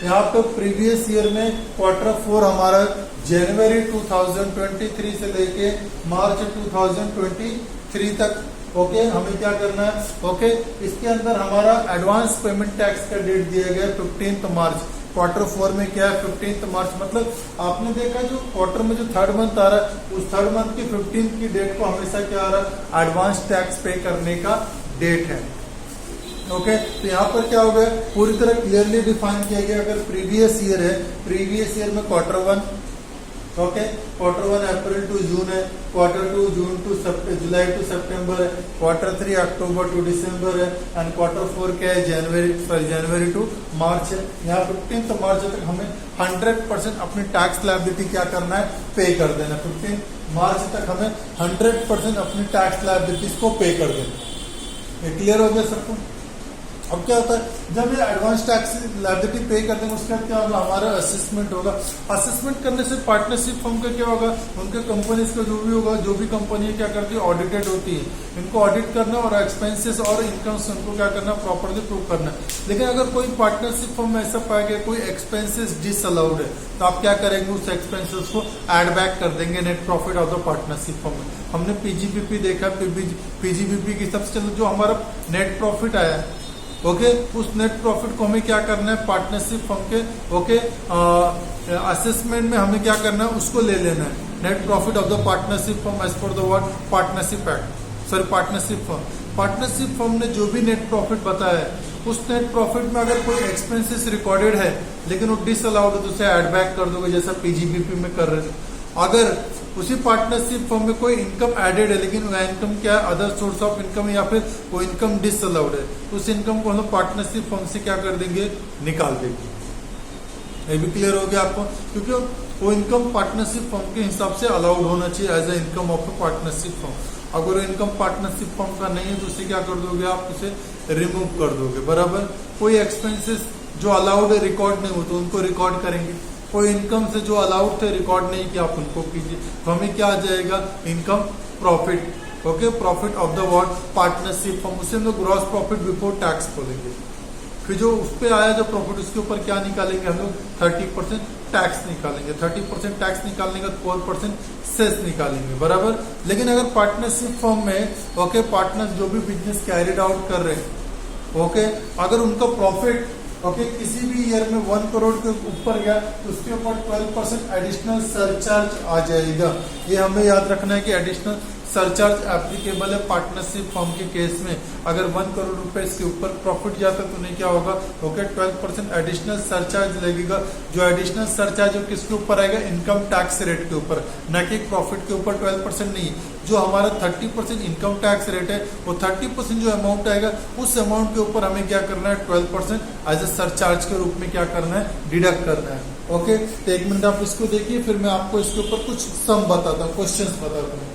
यहाँ पे प्रीवियस ईयर में क्वार्टर 4 हमारा जनवरी 2023 से लेके मार्च 2023 तक, ओके, हमें क्या करना है, ओके। इसके अंदर हमारा एडवांस पेमेंट टैक्स का डेट दिया गया 15 मार्च। क्वार्टर 4 में क्या है, 15 मार्च, मतलब आपने देखा जो क्वार्टर में जो थर्ड मंथ आ रहा है, उस थर्ड मंथ की 15 की डेट को हमेशा क्या आ रहा है, एडवांस टैक्स पे करने का डेट है, ओके। तो यहाँ पर क्या हो गया, पूरी तरह क्लियरली डिफाइन किया गया। अगर प्रीवियस ईयर है, प्रीवियस ईयर में quarter 1, okay, quarter 1 April to June है, quarter 2 June to July to September है, क्वार्टर 3 अक्टूबर टू दिसंबर है, एंड क्वार्टर 4 क्या है, जनवरी टू मार्च है। यहाँ 15 मार्च तक हमें 100% अपनी टैक्स लायबिलिटी क्या करना है, पे कर देना। 15 मार्च तक हमें 100% अपनी टैक्स लायबिलिटीज को पे कर देना। ये क्लियर हो गया सबको। अब क्या होता है, जब ये एडवांस टैक्स लायबिलिटी पे कर देंगे, उसके बाद क्या होगा, हमारा असेसमेंट होगा। असेसमेंट करने से पार्टनरशिप फर्म का क्या होगा, उनके कंपनीज का जो भी होगा, जो भी कंपनी क्या करती है, ऑडिटेड होती है, इनको ऑडिट करना और एक्सपेंसेस और इनकम्स उनको क्या करना, प्रॉपरली प्रूव करना। लेकिन अगर कोई पार्टनरशिप फर्म में ऐसा पाया गया कोई एक्सपेंसेस डिसअलाउड है, तो आप क्या करेंगे, उस एक्सपेंसेस को एड बैक कर देंगे net profit of the partnership firm में। हमने पीजीबीपी देखा, पीजीबीपी की सबसे जो हमारा नेट प्रॉफिट आया, ओके, उस नेट प्रॉफिट को हमें क्या करना है, पार्टनरशिप फर्म के, ओके, असेसमेंट में हमें क्या करना है, उसको ले लेना है, net profit of the partnership firm as per the word partnership act, sorry partnership firm. Partnership firm ने जो भी नेट प्रॉफिट बताया है, उस नेट प्रॉफिट में अगर कोई एक्सपेंसेस रिकॉर्डेड है लेकिन वो डिसअलाउड है, तो उसे एड बैक कर दोगे, जैसा पीजीबीपी में कर रहे थे। अगर उसी पार्टनरशिप फर्म में कोई इनकम एडेड है, लेकिन वह इनकम क्या है, अदर सोर्स ऑफ इनकम, या फिर वो इनकम डिसअलाउड है, तो उस इनकम को हम लोग पार्टनरशिप फर्म से क्या कर देंगे, निकाल देंगे। ये भी क्लियर हो गया आपको, क्योंकि वो इनकम पार्टनरशिप फर्म के हिसाब से अलाउड होना चाहिए as a income of partnership firm. अगर इनकम पार्टनरशिप फर्म का नहीं है, तो उसे क्या कर दोगे, आप उसे रिमूव कर दोगे, बराबर। कोई एक्सपेंसेस जो अलाउड रिकॉर्ड नहीं होते उनको रिकॉर्ड करेंगे, कोई इनकम से जो अलाउड थे रिकॉर्ड नहीं किया आप उनको कीजिए, तो हमें क्या आ जाएगा, income profit. Okay, profit of the what, partnership form, उसे हम लोग ग्रॉस प्रॉफिट बिफोर टैक्स बोलेंगे। फिर जो उस पे आया जो प्रॉफिट उसके ऊपर क्या निकालेंगे हम लोग, 30% टैक्स निकालेंगे। 30% टैक्स निकालने का 4% सेस निकालेंगे, बराबर। लेकिन अगर पार्टनरशिप फॉर्म में ओके पार्टनर्स जो भी बिजनेस कैरिड आउट कर रहे हैं ओके, अगर उनका प्रॉफिट ओके किसी भी ईयर में 1 करोड़ के ऊपर गया तो उसके ऊपर 12% एडिशनल सरचार्ज आ जाएगा। ये हमें याद रखना है कि एडिशनल सरचार्ज एप्लीकेबल है पार्टनरशिप फॉर्म के केस में। अगर 1 करोड़ रुपए इसके ऊपर प्रॉफिट जाता तो नहीं क्या होगा, ओके 12% एडिशनल सरचार्ज लगेगा। जो एडिशनल सरचार्ज किसके ऊपर आएगा, इनकम टैक्स रेट के ऊपर, न कि प्रॉफिट के ऊपर 12% नहीं। जो हमारा 30% इनकम टैक्स रेट है वो 30% जो अमाउंट आएगा उस अमाउंट के ऊपर हमें क्या करना है, 12% एज ए सरचार्ज के रूप में क्या करना है, डिडक्ट करना है। ओके, तो 1 मिनट आप इसको देखिए, फिर मैं आपको इसके ऊपर कुछ सम बताता हूँ, क्वेश्चन बताता हूँ।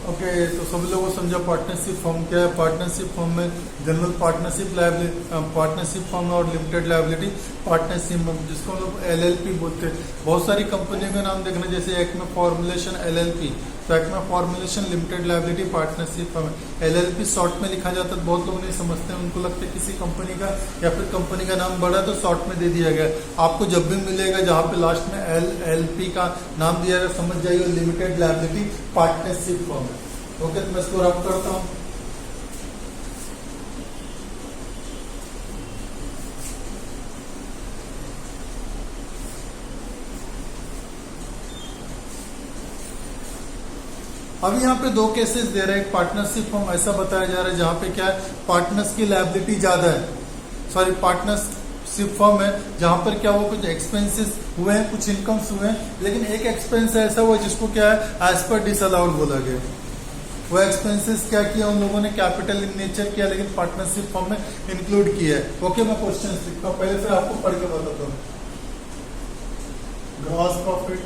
ओके, तो सभी लोगों को समझा पार्टनरशिप फॉर्म क्या है। पार्टनरशिप फॉर्म में जनरल पार्टनरशिप फॉर्म और लिमिटेड लायबिलिटी पार्टनरशिप, जिसको हम लोग एलएलपी बोलते हैं। बहुत सारी कंपनियों का नाम देखना, जैसे एक्मे फॉर्मुलेशन एलएलपी, तो Acme formulation limited liability partnership form. LLP short में लिखा जाता है, बहुत लोग नहीं समझते हैं, उनको लगता है किसी कंपनी का या फिर कंपनी का नाम बड़ा तो शॉर्ट में दे दिया गया। आपको जब भी मिलेगा जहाँ पे लास्ट में एलएलपी का नाम दिया गया, समझ जाइए लिमिटेड लायबिलिटी पार्टनरशिप फॉर्म है। ओके, तो मैं इसको रब करता हूं। अभी यहाँ पे दो केसेस दे रहे हैं। एक पार्टनरशिप फॉर्म ऐसा बताया जा रहा है जहां पे क्या है, पार्टनर्स की लायबिलिटी ज्यादा है, सॉरी पार्टनरशिप फॉर्म है जहां पर क्या हुआ, कुछ एक्सपेंसेस हुए हैं, कुछ इनकम्स हुए हैं, लेकिन एक एक्सपेंस ऐसा हुआ जिसको क्या है एज पर डिसअलाउड बोला गया। वो एक्सपेंसेस क्या किया उन लोगों ने, कैपिटल इन नेचर किया, लेकिन पार्टनरशिप फॉर्म में इंक्लूड किया है। ओके, मैं क्वेश्चन लिखता हूँ, पहले फिर आपको पढ़ के बताता हूँ। ग्रॉस प्रॉफिट,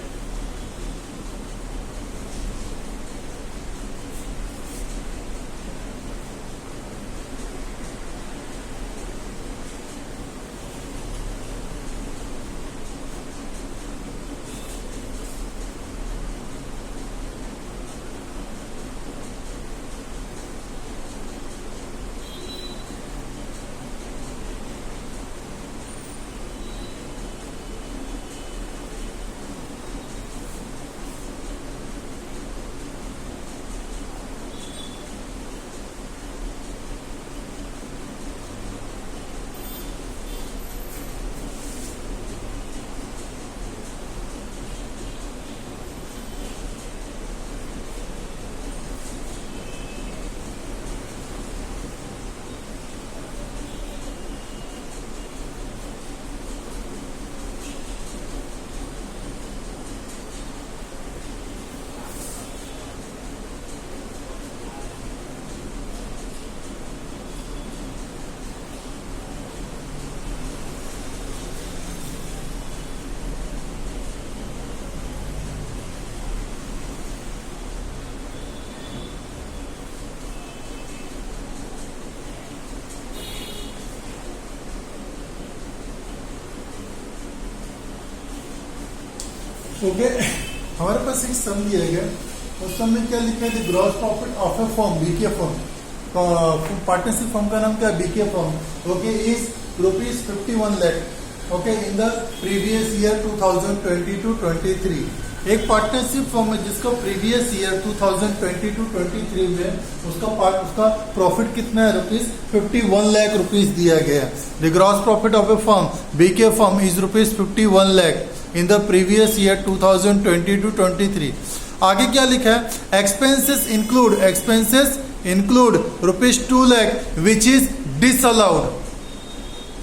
ओके, हमारे पास एक सम दिया गया, उस सम में क्या लिखा है, gross profit of a firm, BK firm, partnership firm का नाम क्या है, BK firm, okay, is ₹51 lakh, okay, in the previous year 2022-23। एक पार्टनरशिप फर्म है जिसका प्रीवियस ईयर 2022-23 में उसका प्रॉफिट कितना है, ₹51 लाख दिया गया। The gross profit of a firm BK firm is ₹51 lakh in the previous year 2022-23। आगे क्या लिखा है, expenses include ₹2 lakh which is disallowed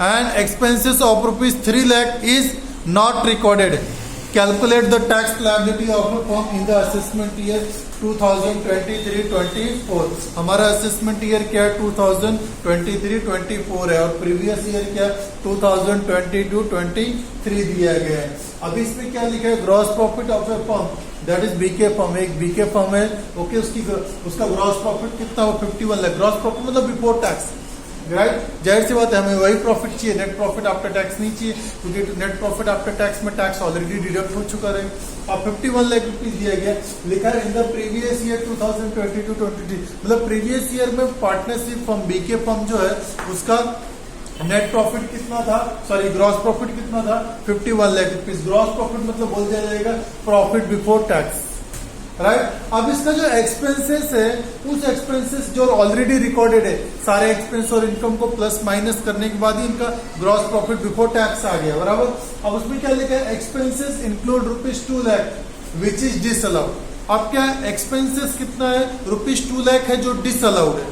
and expenses of ₹3 lakh is not recorded. Calculate the tax liability of a firm in the assessment year 2023-24। हमारा assessment year क्या है, 2023-24 है, और previous year क्या 2022-23 दिया गया है। अभी इसमें क्या लिखा है, gross profit of a firm that is BK firm, एक बीके फर्म है, ओके, उसका ग्रॉस प्रॉफिट कितना हो, 51 लाख। ग्रॉस प्रॉफिट मतलब बिफोर टैक्स, राइट, जाहिर सी बात है हमें वही प्रॉफिट चाहिए, नेट प्रॉफिट आफ्टर टैक्स नहीं चाहिए, क्योंकि नेट प्रॉफिट आफ्टर टैक्स में टैक्स ऑलरेडी डिडक्ट हो चुका है। अब 51 लाख रुपीज दिया गया, लिखा है इन द प्रीवियस ईयर 2022-23, मतलब प्रीवियस ईयर में पार्टनरशिप फर्म बीके फर्म जो है उसका नेट प्रॉफिट कितना था, सॉरी ग्रॉस प्रॉफिट कितना था, 51 लाख रुपीज। ग्रॉस प्रॉफिट मतलब बोल दिया जाएगा प्रॉफिट बिफोर टैक्स, राइट। अब इसका जो एक्सपेंसेस है, उस एक्सपेंसेस जो ऑलरेडी रिकॉर्डेड है, सारे एक्सपेंस और इनकम को प्लस माइनस करने के बाद ही इनका ग्रॉस प्रॉफिट बिफोर टैक्स आ गया, बराबर। अब उसमें क्या लिखा है, expenses include ₹2 lakh which is disallowed. अब क्या है, एक्सपेंसेस कितना है, ₹2 लाख है जो डिसअलाउड है,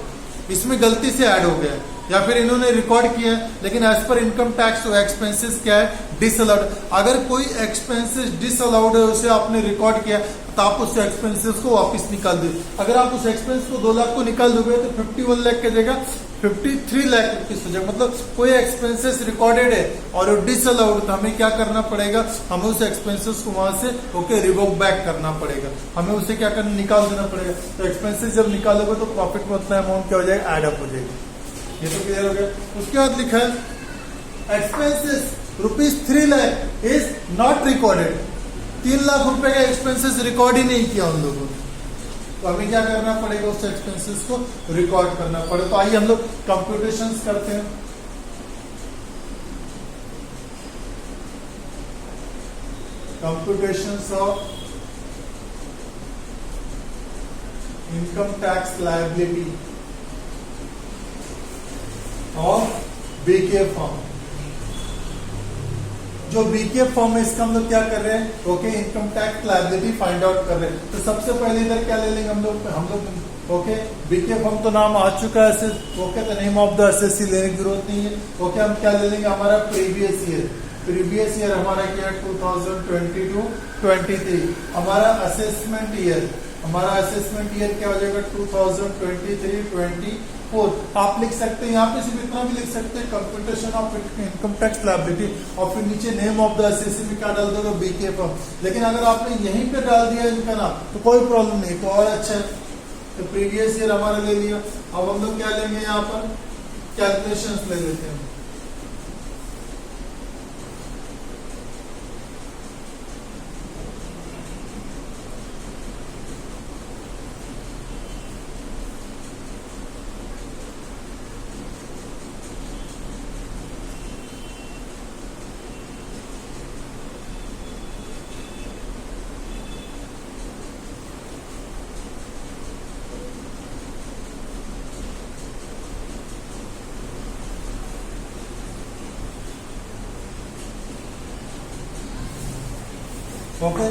इसमें गलती से ऐड हो गया है या फिर इन्होंने रिकॉर्ड किया है, लेकिन as per income tax expenses क्या है, डिसअलाउड। अगर कोई एक्सपेंसेस डिसअलाउड है, उसे आपने रिकॉर्ड किया तो आप उस एक्सपेंसेस को वापस निकाल दो। अगर आप उस एक्सपेंस को 2 लाख को निकाल दोगे तो 51 लाख की जगह 53 लाख रुपीज हो जाएगा। मतलब कोई एक्सपेंसेस रिकॉर्डेड है और डिसअलाउड, तो हमें क्या करना पड़ेगा, हमें उस एक्सपेंसेस को वहां से ओके रिवोक बैक करना पड़ेगा, हमें उसे क्या करना, निकाल देना पड़ेगा। तो एक्सपेंसेस जब निकालोगे तो प्रॉफिट में उतना अमाउंट क्या हो जाएगा, एड अप हो जाएगा। ये तो क्लियर हो गया। उसके बाद लिखा है expenses ₹3 lakh is not recorded. 3 lakh रुपए का एक्सपेंसेस रिकॉर्ड ही नहीं किया उन लोगों ने, तो हमें क्या करना पड़ेगा, उस एक्सपेंसेस को रिकॉर्ड करना पड़ेगा। तो आइए हम लोग कंप्यूटेशंस करते हैं। Computations of income tax liability और बीके फॉर्म। जो बीके फॉर्म है इसका हम लोग क्या कर रहे हैं, okay income tax liability find out कर रहे हैं। तो सबसे पहले इधर क्या ले लेंगे हम लोग ओके बीके फॉर्म तो नाम आ चुका है, ओके तो नेम ऑफ द एसएससी लेने की जरूरत नहीं है। ओके हम क्या ले लेंगे, हमारा प्रीवियस ईयर हमारा क्या है 2022-23। हमारा असेसमेंट ईयर क्या हो जाएगा 2023-24। आप लिख सकते हैं यहाँ पे सिर्फ इतना भी लिख सकते हैं, computation of income tax liability, और फिर नीचे नेम ऑफ द एसएससी में क्या डाल दोगे, बीके फॉर्म। लेकिन अगर आपने यहीं पे डाल दिया इनका नाम तो कोई प्रॉब्लम नहीं, तो और अच्छा है। तो प्रीवियस ईयर हमारा ले लिया। अब हम लोग क्या लेंगे, यहाँ पर कैलकुलेशंस ले लेते हैं। ओके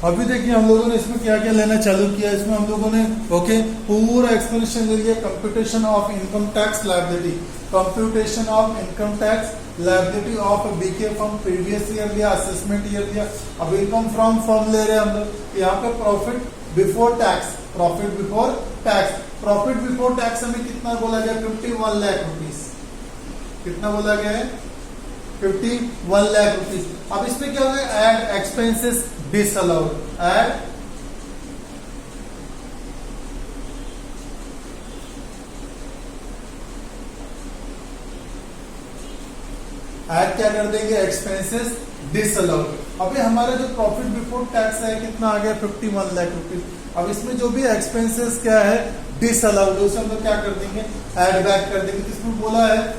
अभी देखिए हम लोगों ने इसमें क्या क्या लेना चालू किया। इसमें हम लोगों ने ओके पूरा एक्सप्लेनेशन ले लिया। Computation of income tax liability, computation of income tax liability of BK form, previous year लिया, असेसमेंट ईयर लिया। अब इनकम फ्रॉम फॉर्म ले रहे हैं हम लोग। यहाँ पे profit before tax, profit before tax हमें कितना बोला गया, 51 लाख रुपीज। कितना बोला गया है, 51 लाख रुपीज। अब इसमें क्या होगा, एड एक्सपेंसेस डिसअलाउड, एड क्या कर देंगे, एक्सपेंसेस डिसअलाउड। अभी हमारा जो प्रॉफिट बिफोर टैक्स है कितना आ गया, 51 लाख रुपीज। अब इसमें जो भी एक्सपेंसेस क्या है डिसअलाउड, उसे हम लोग क्या कर देंगे, एड बैक कर देंगे। इसमें बोला है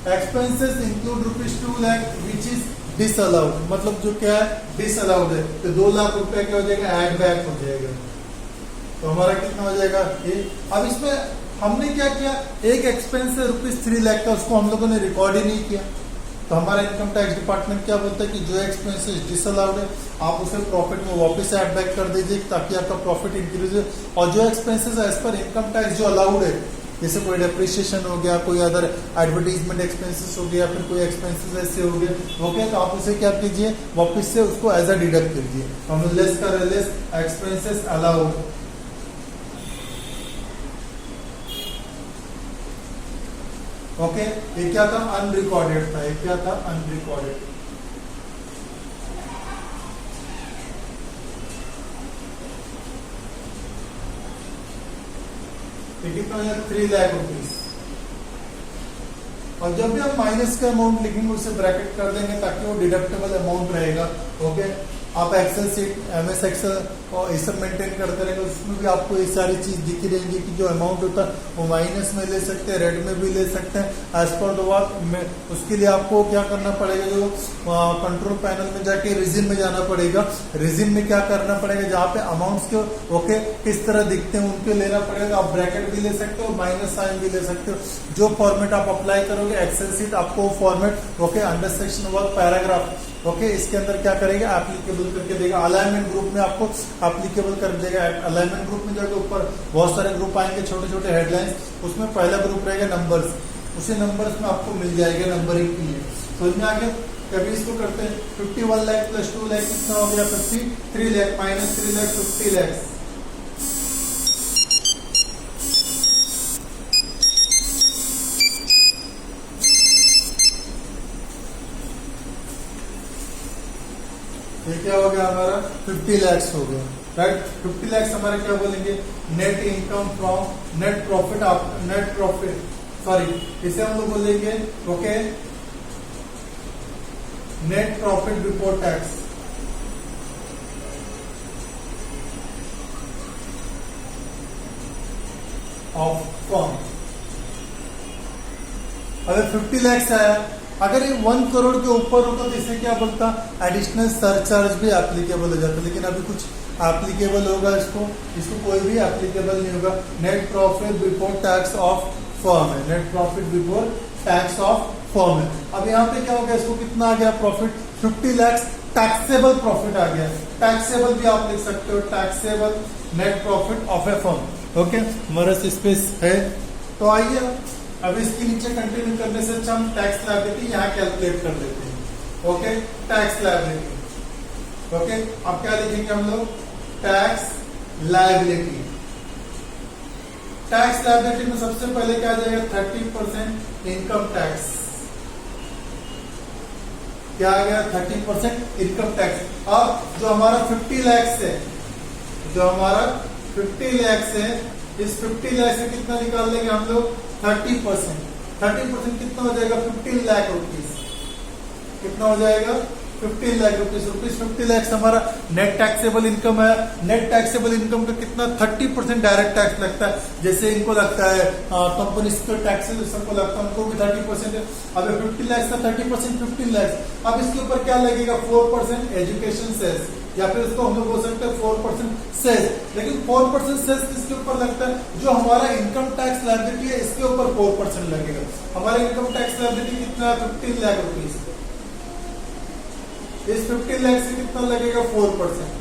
expenses include ₹2 lakh which is disallowed, मतलब जो क्या है डिसअलाउड है, तो 2 लाख रुपए क्या हो जाएगा, एड बैक हो जाएगा। तो हमारा कितना हो जाएगा ये। अब इसमें हमने क्या किया, एक एक्सपेंस है ₹3 लाख का, उसको हम लोगों ने रिकॉर्ड ही नहीं किया। तो हमारा इनकम टैक्स डिपार्टमेंट क्या बोलता है कि जो एक्सपेंसेस डिसअलाउड है आप उसे प्रॉफिट में वापस ऐड बैक कर दीजिए ताकि आपका प्रॉफिट इंक्रीज हो। और जो expenses as per income tax जो अलाउड है, जैसे कोई डेप्रिसिएशन हो गया, कोई अदर एडवर्टीजमेंट एक्सपेंसेस हो गया, फिर कोई एक्सपेंसेस ऐसे हो गए, ओके, तो आप उसे क्या कीजिए, वापस से उसको एज अ डिडक्ट कीजिए। तो हम लेस कर रहे, लेस एक्सपेंसेस अलाउड। ओके, ये क्या था, अनरिकॉर्डेड था। ये क्या था, अनरिकॉर्डेड। कितना हो जाएगा, 3 लाख रुपीज। और जब भी हम माइनस का अमाउंट लिखेंगे उसे ब्रैकेट कर देंगे ताकि वो डिडक्टेबल अमाउंट रहेगा। ओके, आप एक्सेल सीट, MS एक्सेल और ये सब मेंटेन करते रहेंगे, उसमें भी आपको ये सारी चीज दिखी रहेंगी कि जो अमाउंट होता है वो माइनस में ले सकते हैं, रेड में भी ले सकते हैं एज पर द वर्क में। उसके लिए आपको क्या करना पड़ेगा, जो कंट्रोल पैनल में जाके रिजिम में जाना पड़ेगा। रिजिम में क्या करना पड़ेगा, जहाँ पे अमाउंट्स के ओके किस तरह दिखते हैं उनके लेना पड़ेगा। आप ब्रैकेट भी ले सकते हो, माइनस साइन भी ले सकते हो। जो फॉर्मेट आप अप्लाई करोगे एक्सेल सीट आपको format okay under section work paragraph okay इसके अंदर क्या करेगा, एप्लीकेबल करके देगा। अलाइनमेंट ग्रुप में आपको एप्लीकेबल कर देगा। अलाइनमेंट ग्रुप में जाकर ऊपर बहुत सारे ग्रुप आएंगे, छोटे छोटे हेडलाइंस, उसमें पहला ग्रुप रहेगा नंबर्स, उसी नंबर्स में आपको मिल जाएगा नंबरिंग के लिए। समझ में आ गया। कभी इसको करते हैं, 51 लाख प्लस 2 लाख कितना हो गया, 53 लाख माइनस 3 लाख 50 लाख। क्या हो गया हमारा 50 लैक्स हो गया, राइट। 50 लैक्स हमारा क्या बोलेंगे, net income from net profit sorry, इसे हम लोग बोलेंगे okay net profit before tax of firm. अगर 50 लैक्स आया, अगर ये 1 करोड़ के ऊपर होता तो इसे क्या बोलता, एडिशनल सरचार्ज भी एप्लीकेबल हो जाता, लेकिन अभी कुछ एप्लीकेबल होगा इसको कोई भी एप्लीकेबल नहीं होगा। Net profit before tax of firm है, net profit before tax of firm है। अब यहाँ पे क्या हो गया, इसको कितना आ गया प्रॉफिट, 50 लैक्स टैक्सेबल प्रॉफिट आ गया। टैक्सेबल भी आप लिख सकते हो, taxable net profit of a firm. Okay, हमारा स्पेस है, तो आइए अब इसके नीचे कंटिन्यू करने से अच्छा हम टैक्स लायबिलिटी यहाँ कैलकुलेट कर लेते हैं। Okay, tax liability. ओके, अब क्या लिखेंगे हम लोग, टैक्स लायबिलिटी। टैक्स लायबिलिटी में सबसे पहले क्या आ जाएगा, 30% इनकम टैक्स। क्या आ गया, 30% इनकम टैक्स। अब जो हमारा 50 लैक्स है, जो हमारा 50 लैक्स है, इस 50 लैक्स से कितना निकाल लेंगे हम लोग, 30%। 30% कितना हो जाएगा, 15 लाख रुपीज। कितना हो जाएगा, 15 लाख रुपीज। 50 लैक्स हमारा नेट टैक्सेबल इनकम है। नेट टैक्सेबल इनकम का कितना, 30% डायरेक्ट टैक्स लगता है। जैसे इनको लगता है कंपनी का टैक्स, सबको लगता है, उनको भी 30% है। अब 50 लैक्स का 30% 15 लैक्स। अब इसके ऊपर क्या लगेगा, 4% एजुकेशन सेस, या फिर इसको हम लोग बोल सकते हैं 4% सेस। लेकिन 4% सेस किसके ऊपर लगता है, जो हमारा इनकम टैक्स लायबिलिटी है इसके ऊपर 4% लगेगा। हमारा इनकम टैक्स लायबिलिटी कितना है, 15 लाख रुपीज। इस 15 लाख से कितना लगेगा, 4%।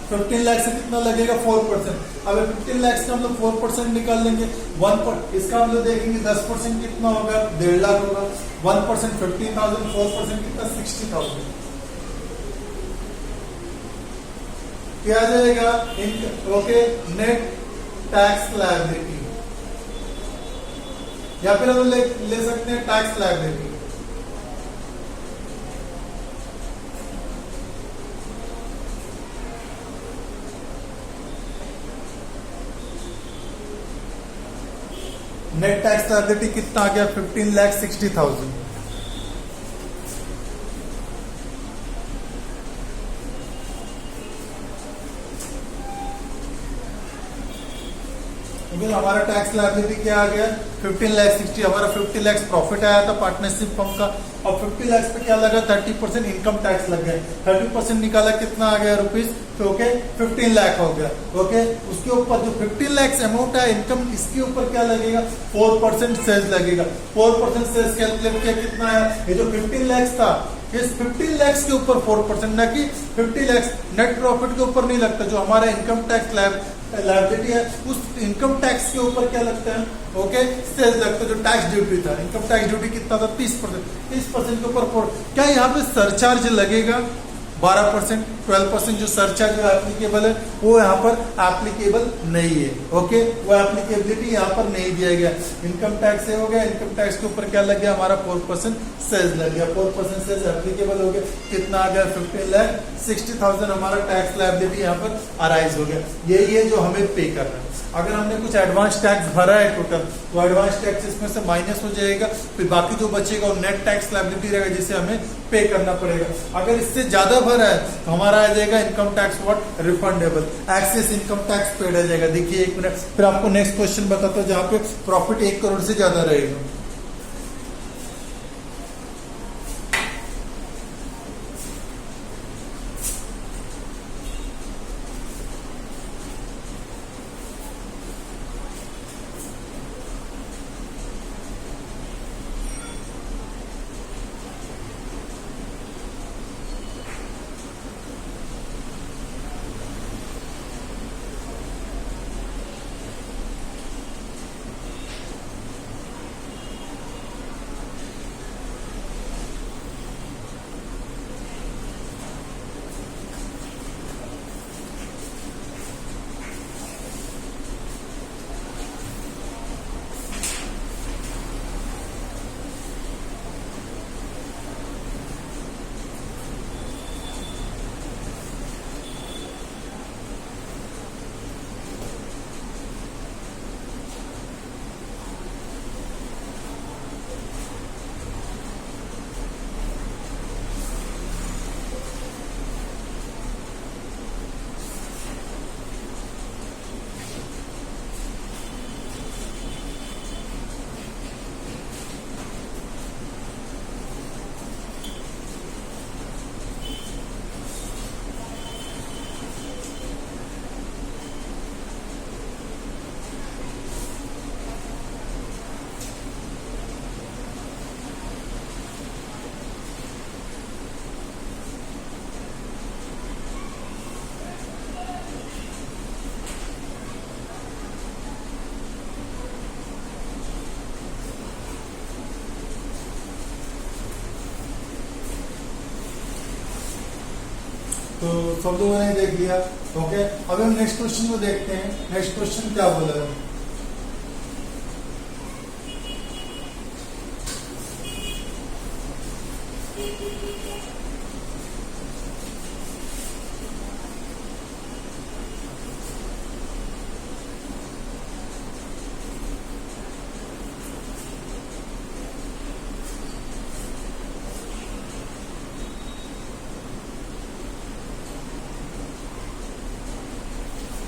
15 लाख से कितना लगेगा, 4%। अब 15 लाख से हम लोग 4% निकाल लेंगे, 1%। इसका हम लोग देखेंगे 10% कितना होगा, 1.5 लाख होगा। 1% 15,000, 4% कितना, 60,000। क्या आ जाएगा, ओके नेट टैक्स लायबिलिटी, या फिर हम ले सकते हैं tax liability. Net tax liability कितना आ गया, 15,60,000। हमारा टैक्स लायबिलिटी क्या आ गया, 15,60,000। हमारा 50 लाख प्रॉफिट आया था पार्टनरशिप फर्म का, और 50 लाख पे क्या लगा, 30% इनकम टैक्स लग गया। 30% निकाला, कितना आ गया रुपीज, तो ओके 15 लाख हो गया। ओके, उसके ऊपर जो 15 लाख अमाउंट है इनकम, इसके ऊपर क्या लगेगा, 4% सेस लगेगा। 4% सेस कैलकुलेट किया, कितना आया, ये जो 15 लाख था, इस 15 लाख के ऊपर 4%, ना कि 50 लाख नेट प्रॉफिट के ऊपर नहीं लगता। जो हमारा इनकम टैक्स लायबिलिटी है, उस इनकम टैक्स के ऊपर क्या लगता है, ओके सेस लगता है। जो टैक्स ड्यूटी था, इनकम टैक्स ड्यूटी कितना था, 30%। 30% के ऊपर क्या यहाँ पे सरचार्ज लगेगा, 12%, 12% जो सरचार्ज एप्लीकेबल है वो यहाँ पर एप्लीकेबल नहीं है। ओके, वो एप्लीकेबिलिटी यहाँ पर नहीं दिया गया। इनकम टैक्स से हो गया, इनकम टैक्स के ऊपर क्या लग गया, हमारा 4% सेस लग गया। 4% सेस एप्लीकेबल हो गया, कितना आ गया, 15,60,000 हमारा टैक्स लायबिलिटी यहाँ पर अराइज हो गया। यही है जो हमें पे करना है। अगर हमने कुछ एडवांस टैक्स भरा है टोटल, तो एडवांस टैक्स इसमें से माइनस हो जाएगा, फिर बाकी जो बचेगा वो नेट टैक्स लायबिलिटी रहेगा, जिसे हमें पे करना पड़ेगा। अगर इससे ज्यादा भरा है तो हमारा आ जाएगा income tax what, refundable, excess income tax paid आ जाएगा। देखिए 1 मिनट, फिर आपको नेक्स्ट क्वेश्चन बताता हूं जहां पे प्रॉफिट 1 करोड़ से ज्यादा रहेगा। तो सब लोगों ने देख लिया। ओके, अब हम नेक्स्ट क्वेश्चन को देखते हैं। नेक्स्ट क्वेश्चन क्या बोला है?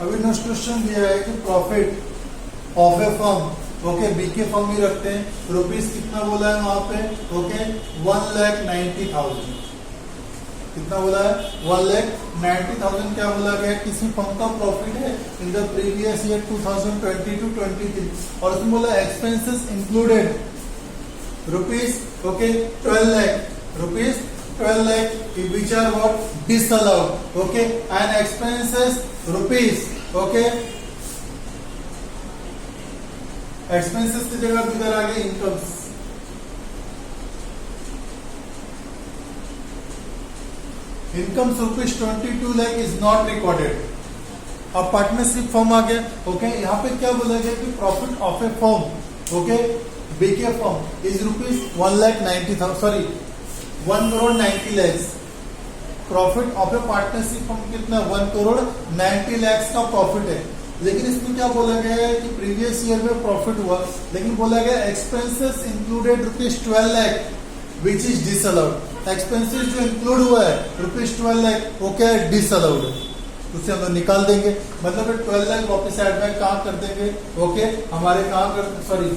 अभी नेक्स्ट क्वेश्चन दिया है कि profit of a firm, okay, B K firm ही रखते हैं, रुपीज कितना बोला है वहां पे? ओके, 1,90,000। कितना बोला है? 1,90,000 क्या बोला गया? किसी फर्म का प्रॉफिट है इन द प्रीवियस ईयर 2022-23 और उसमें बोला expenses included rupees, okay, 12 lakh rupees, 12 lakh which are what disallowed, okay, and expenses rupees, okay, expenses की जगह इधर आ गए incomes. Incomes rupees 22 lakh is not recorded. अब पार्टनरशिप फॉर्म आ गया। ओके, यहाँ पे क्या बोला गया कि profit of a form, okay, BK form is rupees 1,90,000, sorry 1,90,00,000। Profit of a partnership firm कितना? 1,90,00,000 का प्रॉफिट है। लेकिन इसमें क्या बोला गया है कि प्रीवियस ईयर में प्रॉफिट हुआ, लेकिन बोला गया expenses included rupees 12 lakh which is disallowed. Expenses जो इंक्लूड हुआ है रुपीज 12 लाख वो क्या है? डिसअलाउड है, उसे हम लोग निकाल देंगे। मतलब 12 लाख वापस एड बैक कहाँ कर देंगे? ओके, हमारे कहाँ कर, सॉरी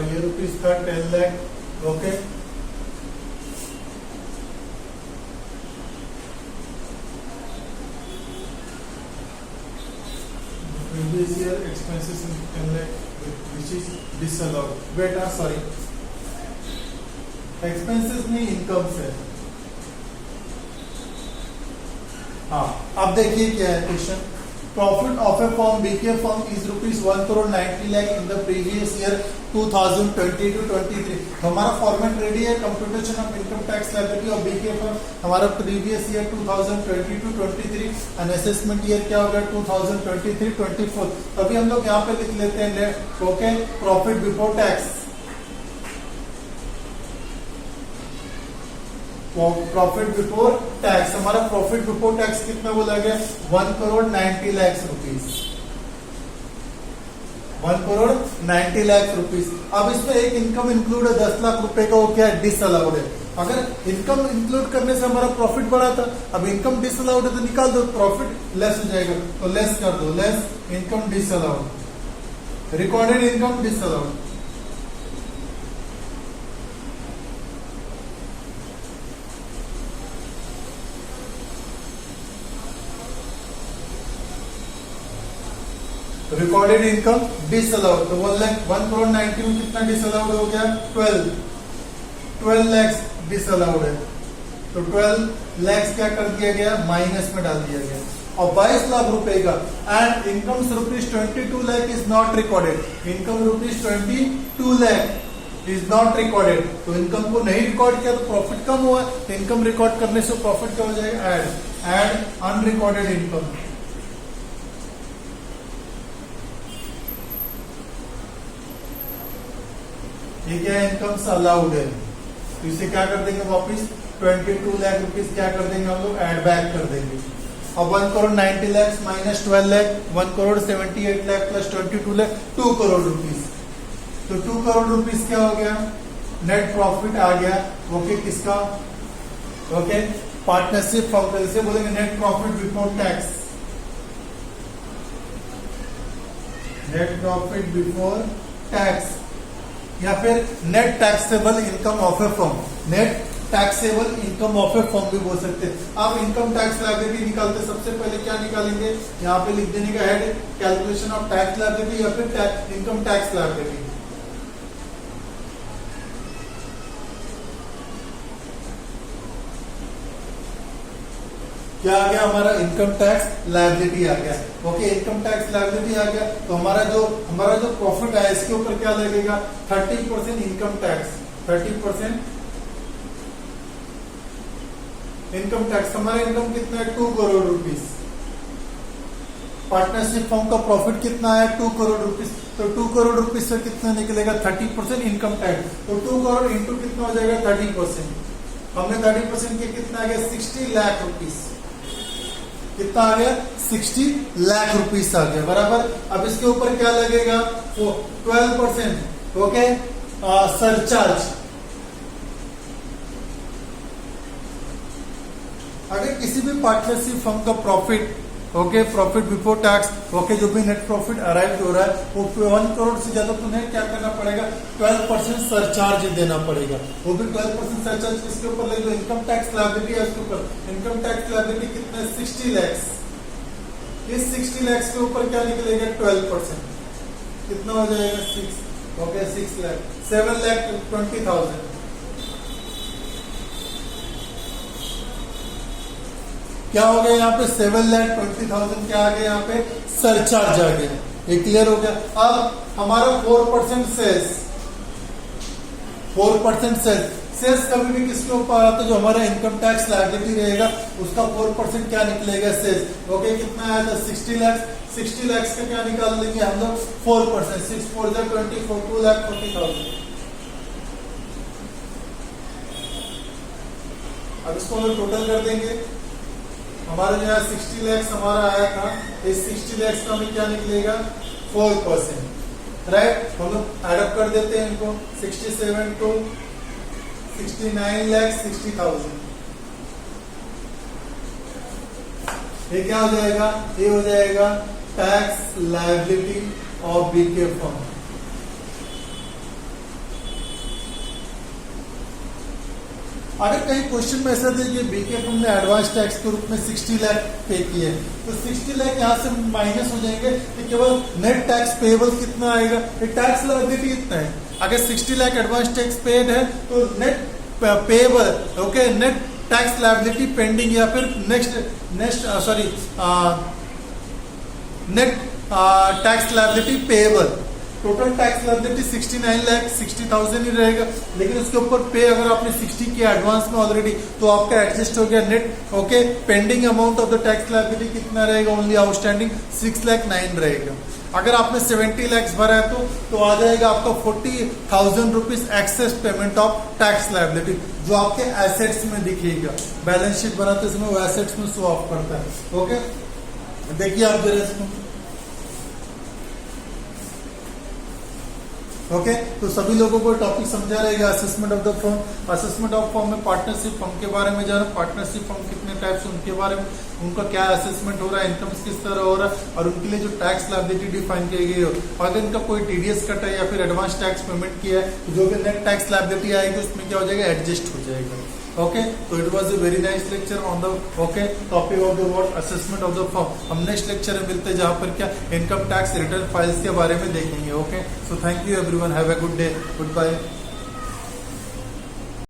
ये रुपीज था 10 lakh, okay, previous year expenses in 10 lakh which is disallowed। बेटा सॉरी, एक्सपेंसेस नहीं इनकम्स है। हाँ, अब देखिए क्या है question. Profit of a firm BK firm is rupees 1,90,00,000 in the previous year 2022-23। हमारा फॉर्मेट रेडी है, computation of income tax liability और बीके फर्म हमारा previous year 2022-23 and assessment year क्या होगा? 2023-24। तभी हम लोग यहाँ पे लिख लेते हैं okay, profit before tax. Profit before tax, हमारा प्रॉफिट बिफोर टैक्स कितना बोला गया? 1,90,00,000 रुपीज। 1,90,00,000 रुपीज। अब इसमें एक इनकम इंक्लूड है 10 लाख रुपए का, वो क्या है? डिसअलाउड है। अगर इनकम इंक्लूड करने से हमारा प्रॉफिट बढ़ा था, अब इनकम डिसअलाउड है तो निकाल दो, प्रॉफिट लेस हो जाएगा, तो लेस कर दो, less income disallowed, recorded income disallowed. Recorded income disallowed, तो 1,90,00,000 में कितना डिसअलाउड हो गया? 12 लाख डिसअलाउड है, तो 12 लाख क्या कर दिया गया? माइनस में डाल दिया गया। और 22 लाख रुपए का and income rupees 22 lakh is not recorded. Income rupees 22 lakh is not recorded, तो इनकम को नहीं रिकॉर्ड किया तो प्रॉफिट कम हुआ। इनकम रिकॉर्ड करने से प्रॉफिट क्या हो जाएगा? Add unrecorded income. ये क्या इनकम अलाउड है, तो इसे क्या कर देंगे? वापिस 22 लाख रुपीज क्या कर देंगे हम लोग? एड बैक कर देंगे। अब 1,90,00,000 minus 12 lakh, 1,78 lakh plus 22 lakh, 2 crore rupees. तो 2 करोड़ रुपीज क्या हो गया? नेट प्रॉफिट आ गया। ओके, किसका? ओके, पार्टनरशिप फर्म से बोलेंगे net profit before tax. Net profit before tax या फिर net taxable income of a firm. Net taxable income of a firm भी बोल सकते हैं। आप इनकम टैक्स लायबिलिटी निकालते सबसे पहले क्या निकालेंगे? यहाँ पे लिख देने का head calculation of tax liability या फिर इनकम टैक्स लायबिलिटी। क्या आ गया हमारा इनकम टैक्स लायबिलिटी आ गया। ओके, इनकम टैक्स लायबिलिटी आ गया तो हमारा जो प्रॉफिट आया इसके ऊपर क्या लगेगा 30% इनकम टैक्स। 30% income tax. हमारा इनकम कितना है 2 करोड़ रुपीस। पार्टनरशिप फर्म का प्रॉफिट कितना है 2 करोड़ रुपीस। तो 2 करोड़ रुपीस से कितना निकलेगा 30% इनकम टैक्स। तो 2 करोड़ इंटू कितना हो जाएगा 30%। हमने 30% के कितना आ गया 60 लाख रुपीस। कितना आ गया 60 लाख रुपीस आ गया बराबर। अब इसके ऊपर क्या लगेगा 12%। Okay, surcharge. अगर किसी भी पार्टनरशिप फर्म का प्रॉफिट प्रॉफिट बिफोर टैक्स जो भी नेट प्रॉफिट अराइव हो रहा है वो 1 करोड़ से ज्यादा तुम्हें क्या करना पड़ेगा 12% सरचार्ज देना पड़ेगा। वो भी 12% सरचार्ज किसके ऊपर लगेगा इनकम टैक्स लायबिलिटी है उसके ऊपर। इनकम टैक्स लायबिलिटी कितना है 60 लैक्स। इस 60 लैक्स के ऊपर क्या निकलेगा 12%। कितना हो जाएगा 6 लाख 7,20,000। क्या हो गया यहाँ पे 7,20,000 क्या आ गया यहाँ पे सरचार्ज आ गया। ये क्लियर हो गया। अब हमारा 4% सेल्स। 4% सेल्स कभी भी किसके ऊपर आता है जो हमारा इनकम टैक्स लायबिलिटी रहेगा उसका 4% क्या निकलेगा सेल्स। ओके, कितना आया था 60 लाख। 60 लाख का क्या निकाल लेंगे हम लोग 4%। 6 4 20 2,40,000। अब इसको हम लोग टोटल कर देंगे। हमारा जो है 60 लैक्स हमारा आया था। इस 60 लैक्स का हमें क्या निकलेगा 4%। राइट, हम लोग एडअप कर देते हैं इनको 67 टू 69,60,000। ये क्या हो जाएगा ये हो जाएगा tax liability of BK firm. अगर कहीं क्वेश्चन में ऐसा दे कि बीके फर्म ने एडवांस टैक्स के रूप में 60 लाख पे किए तो 60 लाख यहाँ से माइनस हो जाएंगे कि केवल नेट टैक्स पेएबल कितना आएगा ये टैक्स लायबिलिटी कितना है। अगर 60 लाख एडवांस टैक्स पेड है तो net payable net tax liability pending या फिर net tax liability payable. Total tax liability 69,60,000 ही रहेगा लेकिन उसके ऊपर पे अगर आपने 60 किया एडवांस में ऑलरेडी तो आपका एडजस्ट हो गया net pending amount of the tax liability कितना रहेगा ओनली आउटस्टैंडिंग 6,09,000 रहेगा। अगर आपने 70 लाख भरा है तो आ जाएगा आपका 40,000 rupees access payment of tax liability जो आपके एसेट्स में दिखेगा। बैलेंस शीट बनाते समय वो एसेट्स में शो ऑफ करता है। ओके, देखिए आप जरा इसको। ओके, तो सभी लोगों को टॉपिक समझा रहेगा assessment of the firm. Assessment of firm में पार्टनरशिप फर्म के बारे में जाना, पार्टनरशिप फर्म कितने टाइप्स उनके बारे में, उनका क्या असेसमेंट हो रहा है, इनकम किस तरह हो रहा है और उनके लिए जो टैक्स लायबिलिटी डिफाइन की गई हो। अगर इनका कोई टीडीएस कट है या फिर एडवांस टैक्स पेमेंट किया है तो जो भी नेट टैक्स लायबिलिटी आएगी उसमें क्या हो जाएगा एडजस्ट हो जाएगा। ओके, तो it was a very nice lecture on the topic of the what assessment of the firm. हम नेक्स्ट लेक्चर में मिलते हैं जहां पर क्या इनकम टैक्स रिटर्न फाइल्स के बारे में देखेंगे। Okay, so thank you everyone, have a good day, good bye.